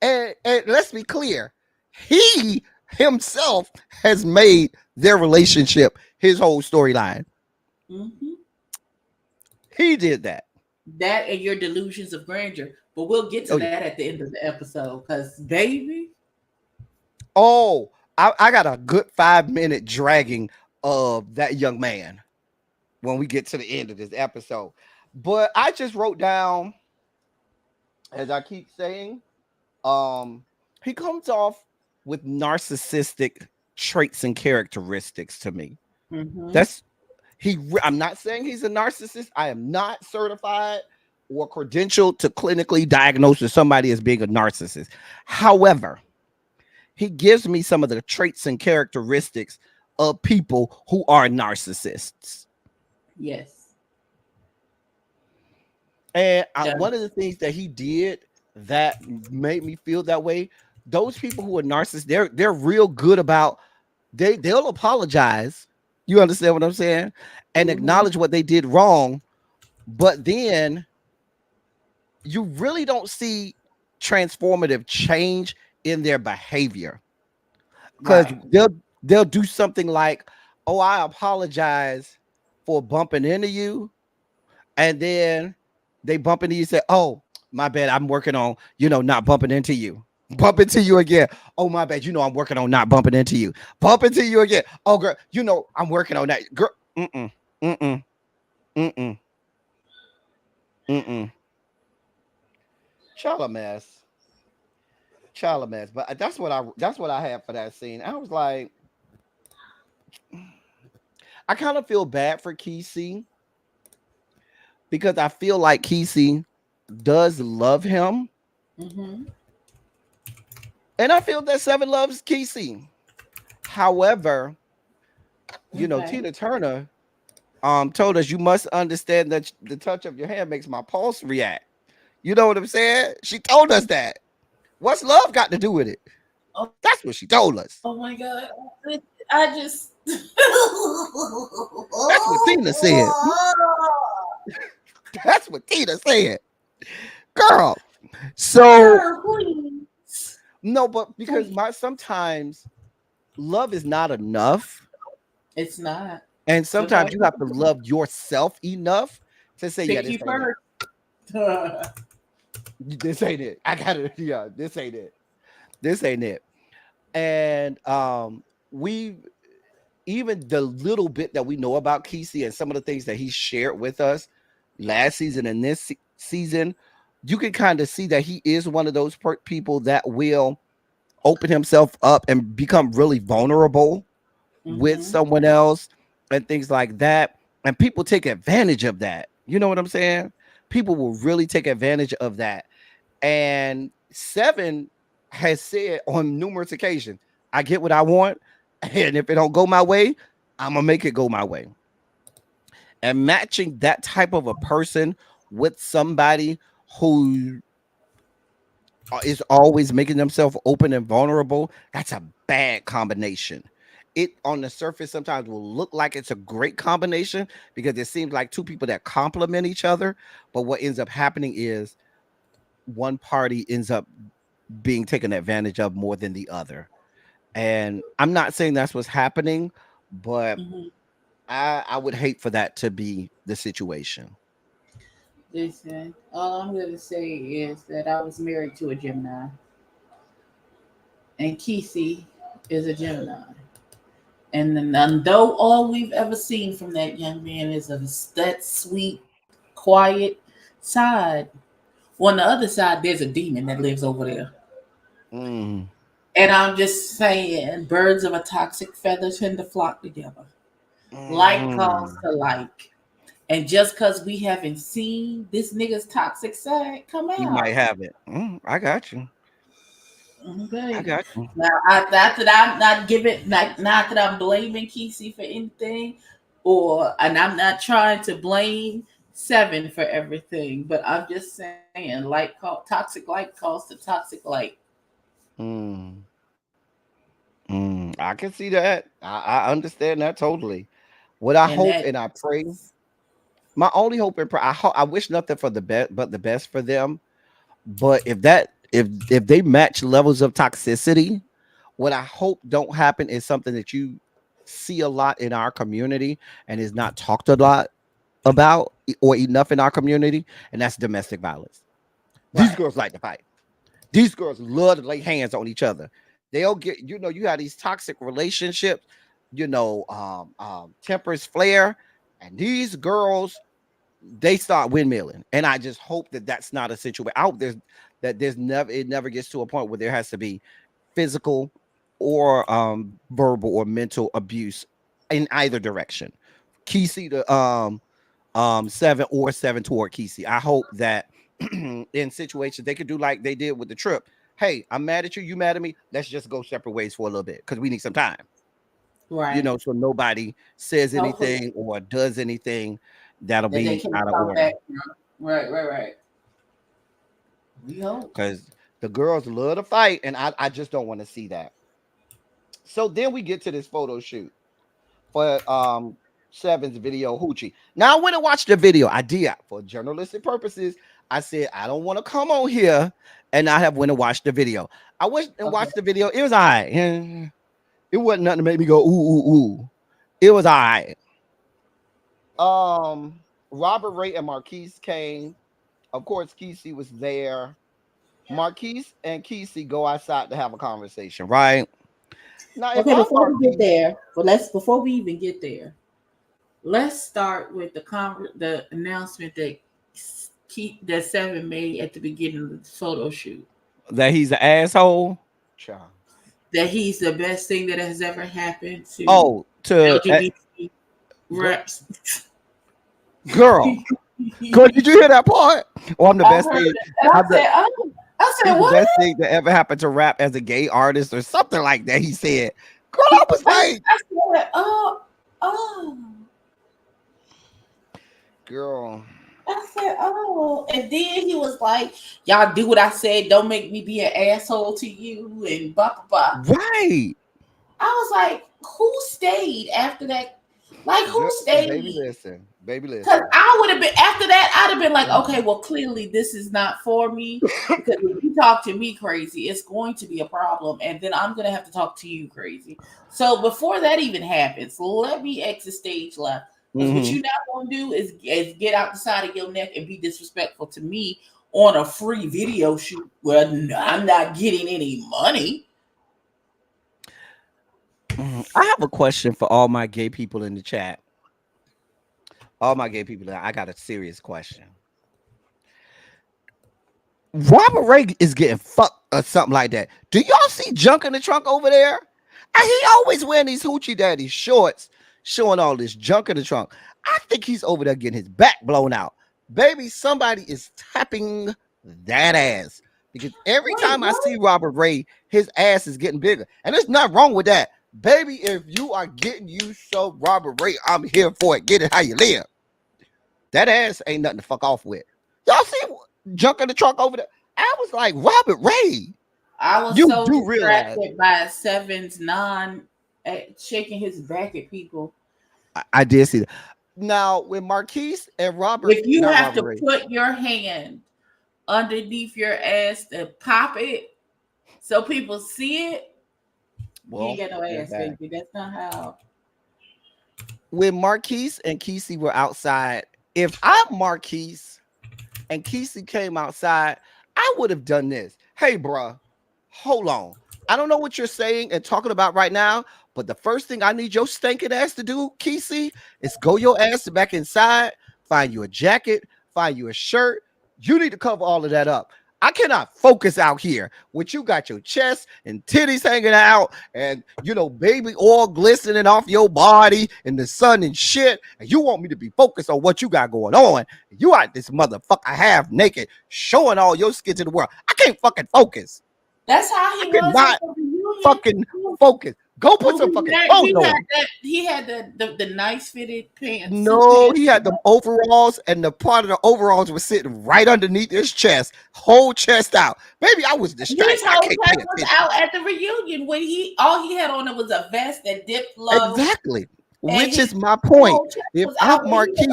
And let's be clear. He himself has made their relationship his whole storyline. He did that. That and your delusions of grandeur. But we'll get to that at the end of the episode. Because, baby. Oh, I got a good 5-minute dragging of that young man when we get to the end of this episode. But I just wrote down, as I keep saying, he comes off with narcissistic traits and characteristics to me. I'm not saying he's a narcissist. I am not certified or credentialed to clinically diagnose somebody as being a narcissist. However, he gives me some of the traits and characteristics of people who are narcissists. Yes. And one of the things that he did that made me feel that way, those people who are narcissists, they're real good about, they'll apologize. You understand what I'm saying? And acknowledge what they did wrong. But then you really don't see transformative change in their behavior. Because they'll do something like, oh, I apologize for bumping into you. And then they bump into you and say, oh, my bad, I'm working on, not bumping into you. Bump into you again. Oh, my bad. I'm working on not bumping into you. Bump into you again. Oh, girl, I'm working on that. Girl, Child a mess. But that's what I had for that scene. I was like, I kind of feel bad for Kesey because I feel like Kesey does love him. And I feel that 7 loves Kesey. However, Tina Turner told us, you must understand that the touch of your hand makes my pulse react. You know what I'm saying? She told us that. What's love got to do with it? Oh. That's what she told us. Oh my God. I just. That's what Tina said. That's what Tina said. Girl. So. No, but because sometimes love is not enough. It's not. And sometimes you have to love yourself enough to say, yeah, pick this you ain't first. it. This ain't it. I gotta, yeah, this ain't it. This ain't it. And we even the little bit that we know about Kesey and some of the things that he shared with us last season and this season, you can kind of see that he is one of those people that will open himself up and become really vulnerable with someone else and things like that. And people take advantage of that. You know what I'm saying? People will really take advantage of that. And Seven has said on numerous occasions, I get what I want. And if it don't go my way, I'm gonna make it go my way. And matching that type of a person with somebody who is always making themselves open and vulnerable, that's a bad combination. It on the surface sometimes will look like it's a great combination because it seems like two people that complement each other. But what ends up happening is one party ends up being taken advantage of more than the other. And I'm not saying that's what's happening, but I would hate for that to be the situation. Listen, all I'm going to say is that I was married to a Gemini, and Kesey is a Gemini. And though all we've ever seen from that young man is that sweet, quiet side, on the other side, there's a demon that lives over there. And I'm just saying, birds of a toxic feather tend to flock together. Like calls to like. And just because we haven't seen this nigga's toxic side come out, You might have it. I got you. Okay. I got you. Now, not that I'm not giving, not that I'm blaming Kesey for anything, and I'm not trying to blame Seven for everything, but I'm just saying, toxic like calls to toxic like. I can see that. I understand that totally. What I hope and I pray, my only hope and prayer, I wish nothing for the best, but the best for them. But if they match levels of toxicity, what I hope don't happen is something that you see a lot in our community and is not talked a lot about or enough in our community, and that's domestic violence. Right. These girls like to fight. These girls love to lay hands on each other. They'll get, you have these toxic relationships, tempers flare, and these girls, they start windmilling. And I just hope that that's not a situation. I hope it never gets to a point where there has to be physical or verbal or mental abuse in either direction. Kesey to Seven toward Kesey. I hope that in situations they could do like they did with the trip. Hey, I'm mad at you. You mad at me? Let's just go separate ways for a little bit because we need some time. Right. So nobody says anything or does anything that'll be out of order. Right. We hope. Because the girls love to fight, and I just don't want to see that. So then we get to this photo shoot for Seven's video hoochie. Now I went and watched the video. I did for journalistic purposes. I said I don't want to come on here and I have went and watched the video. I went and watched the video. It was all right. And it wasn't nothing to make me go ooh. It was all right. Robert Ray and Marquise came. Of course, Kesey was there. Marquise and Kesey go outside to have a conversation, right? Now, before we even get there, let's start with the announcement that Seven made at the beginning of the photo shoot. That he's an asshole. That he's the best thing that has ever happened to LGBT reps. Girl, did you hear that part? I'm the best thing. I said what? The best thing that ever happened to rap as a gay artist or something like that. He said, "Girl, I was like, girl." I said, and then he was like, "Y'all do what I said. Don't make me be an asshole to you." And blah blah blah. Right. I was like, "Who stayed after that?" Like, who stayed? Baby, listen. Because I would have been, after that, I'd have been like, okay, well, clearly this is not for me. Because if you talk to me crazy, it's going to be a problem. And then I'm going to have to talk to you crazy. So before that even happens, let me exit stage left. Because what you're not going to do is get out the side of your neck and be disrespectful to me on a free video shoot where I'm not getting any money. I have a question for all my gay people in the chat. All my gay people, I got a serious question. Robert Ray is getting fucked or something like that. Do y'all see junk in the trunk over there? And he always wearing these hoochie daddy shorts, showing all this junk in the trunk. I think he's over there getting his back blown out. Baby, somebody is tapping that ass. Because every time I see Robert Ray, his ass is getting bigger. And there's nothing wrong with that. Baby, if you are getting you so Robert Ray, I'm here for it. Get it how you live. That ass ain't nothing to fuck off with. Y'all see junk in the trunk over there? I was like, Robert Ray. I was so distracted by Seven's shaking his back at people. I did see that. Now, with Marquise and Robert, if you have to put your hand underneath your ass to pop it so people see it, well, you ain't got no ass, baby. That's not how. When Marquise and Kesey were outside, if I'm Marquise and Kesey came outside, I would have done this. Hey, bruh, hold on. I don't know what you're saying and talking about right now, but the first thing I need your stinking ass to do, Kesey, is go your ass back inside, find you a jacket, find you a shirt. You need to cover all of that up. I cannot focus out here with you got your chest and titties hanging out and, you know, baby oil glistening off your body in the sun and shit. And you want me to be focused on what you got going on. You out this motherfucker half naked showing all your skin to the world. I can't fucking focus. That's how he was. Not fucking focus. Go put some fucking clothes on. He had the nice fitted pants. No, he had the overalls, and the part of the overalls was sitting right underneath his chest, whole chest out. Baby, I was distracted. His whole chest was out at the reunion when all he had on it was a vest that dipped low. Exactly, which is my point. If I'm Marquise,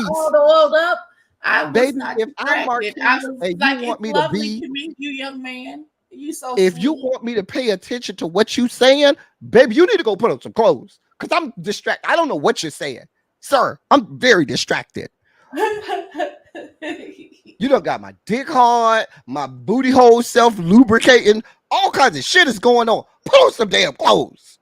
baby, if I'm Marquise, and you want me to be, you young man. If you want me to pay attention to what you saying, baby, you need to go put on some clothes because I'm distracted. I don't know what you're saying, sir. I'm very distracted. You done got my dick hard, my booty hole self lubricating, all kinds of shit is going on. Put on some damn clothes.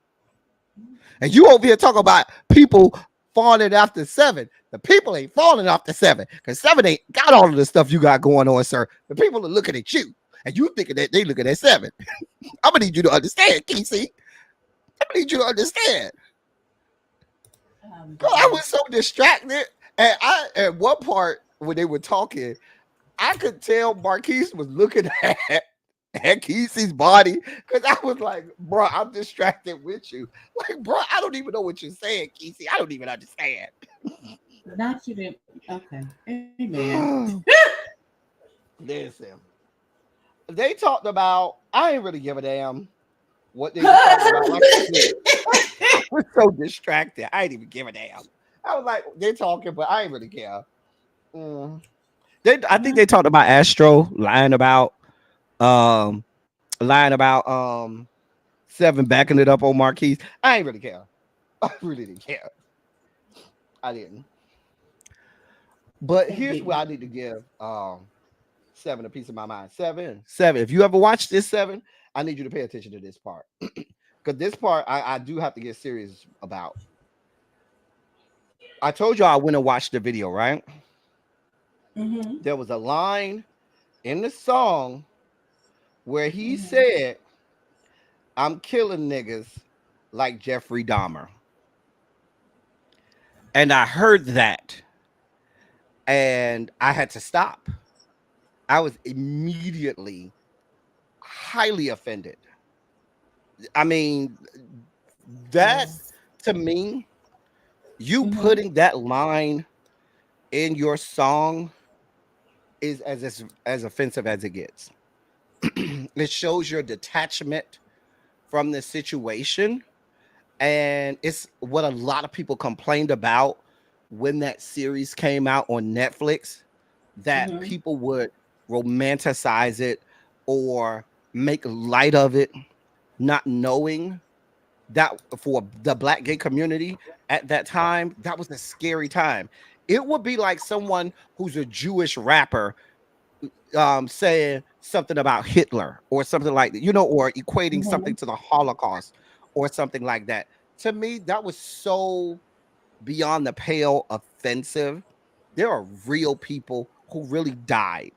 And you over here talking about people falling after 7. The people ain't falling after 7 because 7 ain't got all of the stuff you got going on, sir. The people are looking at you. And you thinking that they looking at 7. I'm gonna need you to understand, Kesey. I'm gonna need you to understand. Girl, I was so distracted. And at one part when they were talking, I could tell Marquise was looking at Kesey's body because I was like, bro, I'm distracted with you. Like, bro, I don't even know what you're saying, Kesey. I don't even understand. Not you didn't. Okay. Amen. Listen. They talked about, I ain't really give a damn what they were talking about. I was so distracted. I didn't even give a damn. I was like, they're talking, but I ain't really care. I think they talked about Astro lying about 7 backing it up on Marquise. I ain't really care. I really didn't care. I didn't. But here's what I need to give 7 a piece of my mind. 7. If you ever watch this 7, I need you to pay attention to this part. Because this part I do have to get serious about. I told you I went and watched the video, right? Mm-hmm. There was a line in the song where he said, I'm killing niggas like Jeffrey Dahmer. And I heard that. And I had to stop. I was immediately highly offended. I mean, that to me, you putting that line in your song is as offensive as it gets. It shows your detachment from the situation. And it's what a lot of people complained about when that series came out on Netflix, that Mm-hmm. people would romanticize it or make light of it, not knowing that for the black gay community at that time, that was a scary time. It would be like someone who's a Jewish rapper saying something about Hitler or something like that, or equating Mm-hmm. something to the Holocaust or something like that. To me, that was so beyond the pale offensive. There are real people who really died,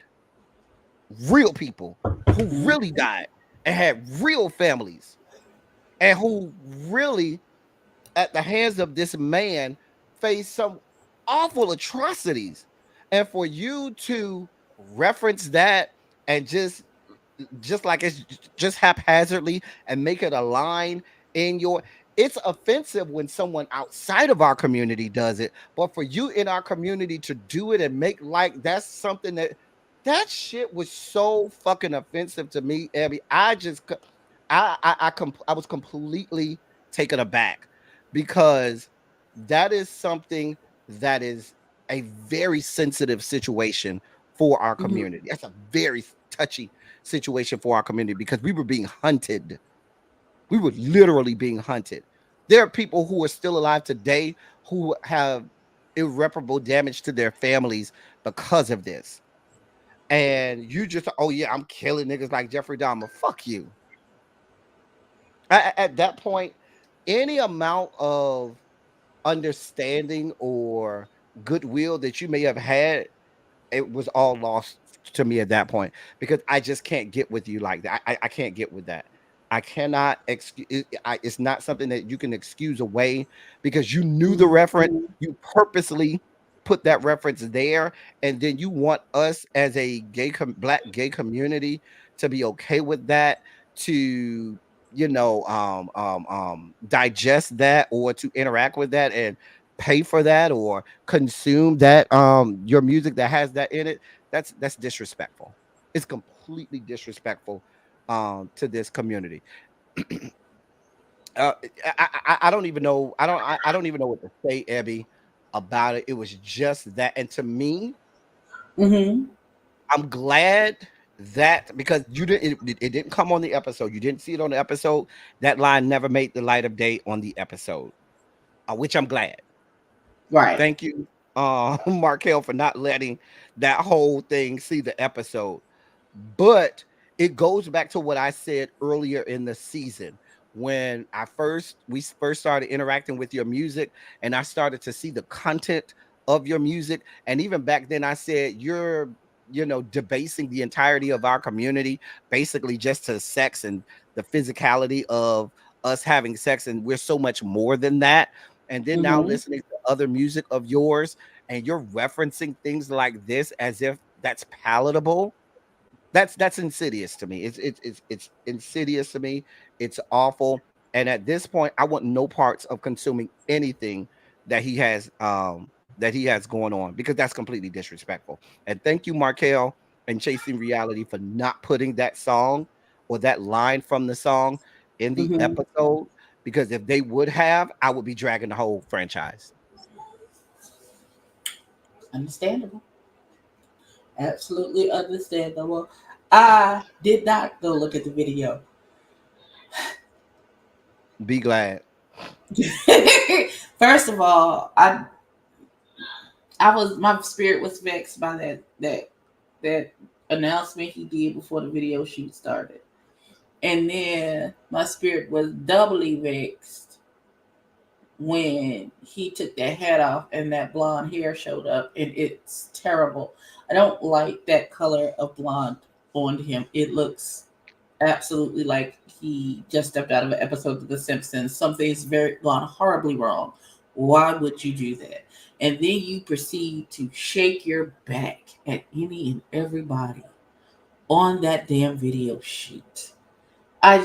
real people who really died and had real families, and who really, at the hands of this man, faced some awful atrocities. And for you to reference that and just like it's just haphazardly and make it a line in your, it's offensive when someone outside of our community does it, but for you in our community to do it and make like that's something that shit was so fucking offensive to me, Abby. I was completely taken aback, because that is something that is a very sensitive situation for our Mm-hmm. community. That's a very touchy situation for our community, because we were being hunted. We were literally being hunted. There are people who are still alive today who have irreparable damage to their families because of this. And you just, oh yeah, I'm killing niggas like Jeffrey Dahmer. Fuck you. At that point, any amount of understanding or goodwill that you may have had, it was all lost to me at that point, because I just can't get with you like that. I can't get with that. I cannot excuse it's not something that you can excuse away, because you knew the reference, you purposely put that reference there, and then you want us as a black gay community to be okay with that, to digest that, or to interact with that and pay for that, or consume that your music that has that in it. That's disrespectful. It's completely disrespectful to this community. uh, I don't even know. I don't even know what to say, Abby, about it. It was just that, and to me, Mm-hmm. I'm glad that, because you didn't, it didn't come on the episode. You didn't see it on the episode. That line never made the light of day on the episode, which I'm glad. Right. Thank you, Markel, for not letting that whole thing see the episode. But it goes back to what I said earlier in the season, when we first started interacting with your music, and I started to see the content of your music. And even back then I said, you're debasing the entirety of our community basically just to sex and the physicality of us having sex, and we're so much more than that. And then now Mm-hmm. listening to other music of yours, and you're referencing things like this as if that's palatable. That's insidious to me. It's insidious to me. It's awful. And at this point, I want no parts of consuming anything that he has going on, because that's completely disrespectful. And thank you, Markel and Chasing Reality, for not putting that song or that line from the song in the Mm-hmm. episode, because if they would have, I would be dragging the whole franchise. Understandable. Absolutely understandable. I did not go look at the video. Be glad. First of all, my spirit was vexed by that announcement he did before the video shoot started. And then my spirit was doubly vexed when he took that hat off and that blonde hair showed up, and it's terrible. I don't like that color of blonde on him. It looks absolutely like he just stepped out of an episode of The Simpsons. Something's gone horribly wrong. Why would you do that? And then you proceed to shake your back at any and everybody on that damn video shoot. I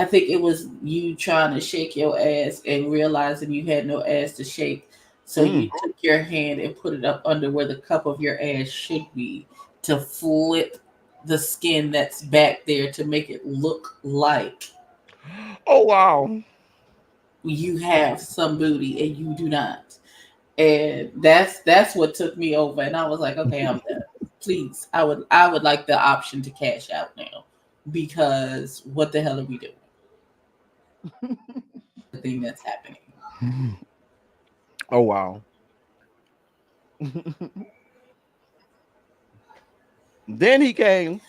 think it was you trying to shake your ass and realizing you had no ass to shake. So you took your hand and put it up under where the cup of your ass should be, to flip the skin that's back there to make it look like Oh wow. You have some booty and you do not. And that's what took me over. And I was like, okay, I'm done. Please, I would like the option to cash out now, because what the hell are we doing? The thing that's happening. Oh wow. Then he came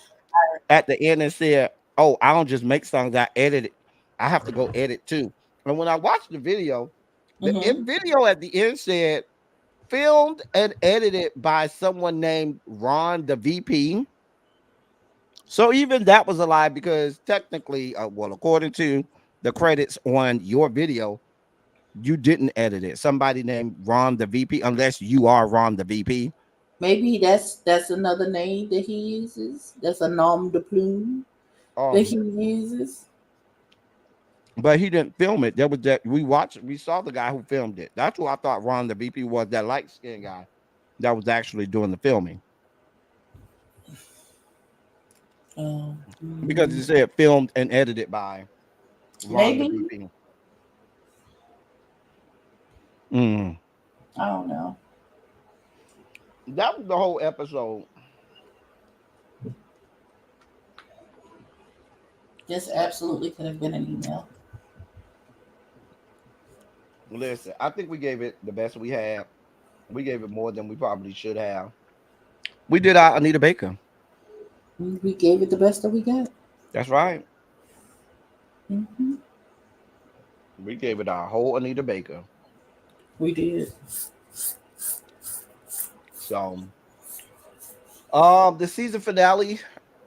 at the end and said, "Oh, I don't just make songs, I edit it. I have to go edit too." And when I watched the Hmm. video at the end said filmed and edited by someone named Ron the VP. So even that was a lie because technically, well, according to the credits on your video, you didn't edit it. Somebody named Ron the VP, unless you are Ron the VP. Maybe that's another name that he uses. That's a nom de plume that he Um, uses. but he didn't film it. There was that we saw the guy who filmed it. That's who I thought Ron the VP was, that light skinned guy that was actually doing the filming. Oh, Because it said filmed and edited by Ron the maybe, VP. Mm. I don't know. That was the whole episode. This absolutely could have been an email. Listen, I think we gave it the best we had. We gave it more than we probably should have. We did our Anita Baker. We gave it the best that we got. That's right. Hmm. We gave it our whole Anita Baker. We did. So, the season finale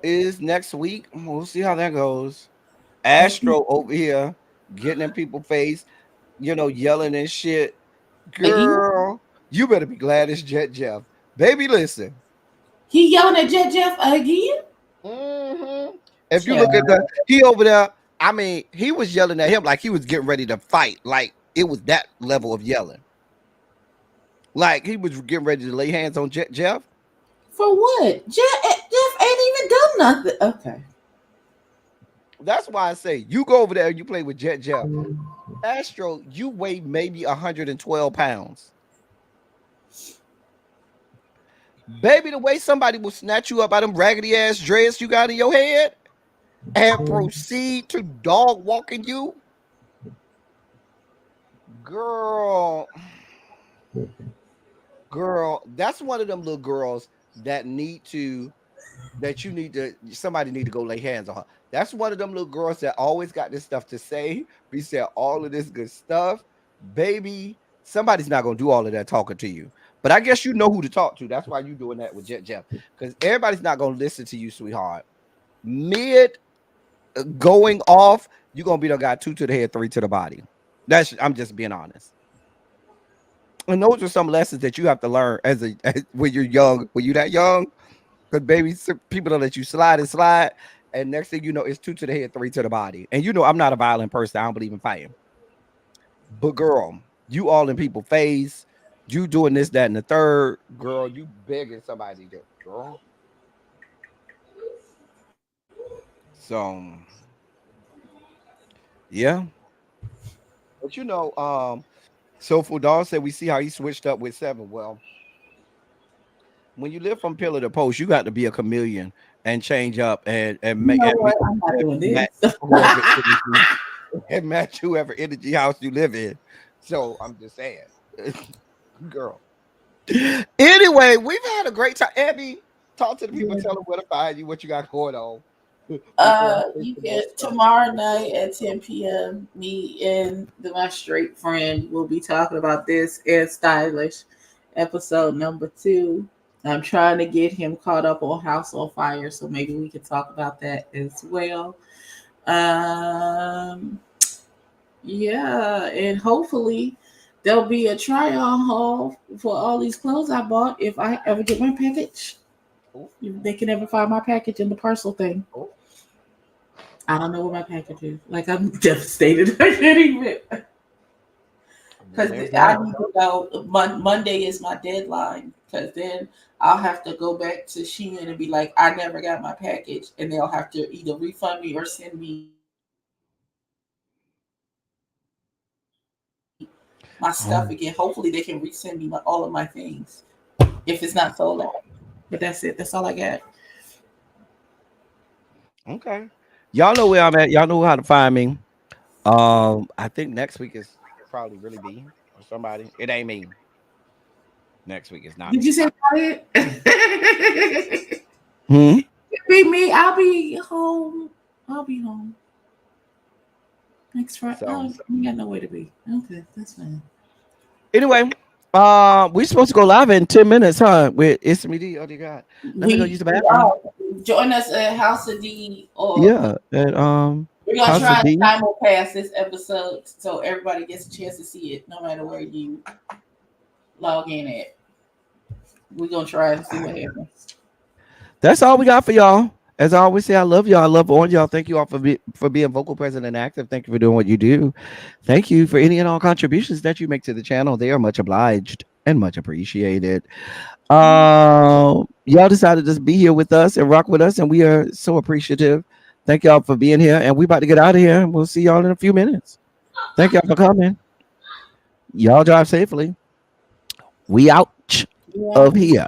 is next week. We'll see how that goes. Astro over here getting in people's face, yelling and shit. Again? Girl, you better be glad it's Jet Jeff. Baby, listen. He yelling at Jet Jeff again? Mm-hmm. If you look at he over there, I mean, he was yelling at him like he was getting ready to fight. Like it was that level of yelling. Like he was getting ready to lay hands on Jeff. For what? Jeff ain't even done nothing. Okay. That's why I say you go over there and you play with Jeff. Astro, you weigh maybe 112 pounds. Baby, the way somebody will snatch you up out of them raggedy ass dress you got in your head and proceed to dog walking you. Girl, that's one of them little girls that somebody need to go lay hands on her. That's one of them little girls that always got this stuff to say. We said all of this good stuff. Baby, somebody's not going to do all of that talking to you. But I guess you know who to talk to. That's why you're doing that with Jeff. Because everybody's not going to listen to you, sweetheart. Mid going off, you're going to be the guy 2 to the head, 3 to the body. I'm just being honest. And those are some lessons that you have to learn as when you're young. When you're that young, because baby, people don't let you slide, and next thing you know, it's 2 to the head, 3 to the body. And I'm not a violent person. I don't believe in fighting. But girl, you all in people's face. You doing this, that, and the third. Girl, you begging somebody to girl. So, yeah. But Soulful Dog said we see how he switched up with 7. Well, when you live from pillar to post, you got to be a chameleon and change up and make I'm not doing this. match whoever energy house you live in. So I'm just saying, girl. Anyway, we've had a great time. Abby, talk to the people, tell them where to find you, what you got going on. You can tomorrow night at 10 p.m. Me and my straight friend will be talking about this and Stylish episode number 2. I'm trying to get him caught up on House on Fire, so maybe we can talk about that as well. Yeah, and hopefully there'll be a try-on haul for all these clothes I bought if I ever get my package. If they can ever find my package in the parcel thing. I don't know where my package is. Like, I'm devastated. I can't even. Because I need to know Monday is my deadline. Because then I'll have to go back to Shein and be like, I never got my package. And they'll have to either refund me or send me my stuff again. Hopefully they can resend me all of my things if it's not sold out. But that's it. That's all I got. Okay. Y'all know where I'm at. Y'all know how to find me. I think next week is probably really B or somebody. It ain't me. Next week is not. Did you say it? Be me. I'll be home. Next Friday. So, We got nowhere to be. Okay, that's fine. Anyway, we're supposed to go live in 10 minutes, huh? With It's Me D. Oh dear God. Let me go use the bathroom. Join us at House of D. Or Yeah. At, we're gonna try to simulcast this episode so everybody gets a chance to see it, no matter where you log in at. We're gonna try and see what happens. That's all we got for y'all. As I always say, I love y'all. I love all y'all. Thank you all for being vocal, present, and active. Thank you for doing what you do. Thank you for any and all contributions that you make to the channel. They are much obliged and much appreciated. Y'all decided to be here with us and rock with us, and we are so appreciative. Thank y'all for being here, and we about to get out of here. We'll see y'all in a few minutes. Thank y'all for coming. Y'all drive safely. We out of here.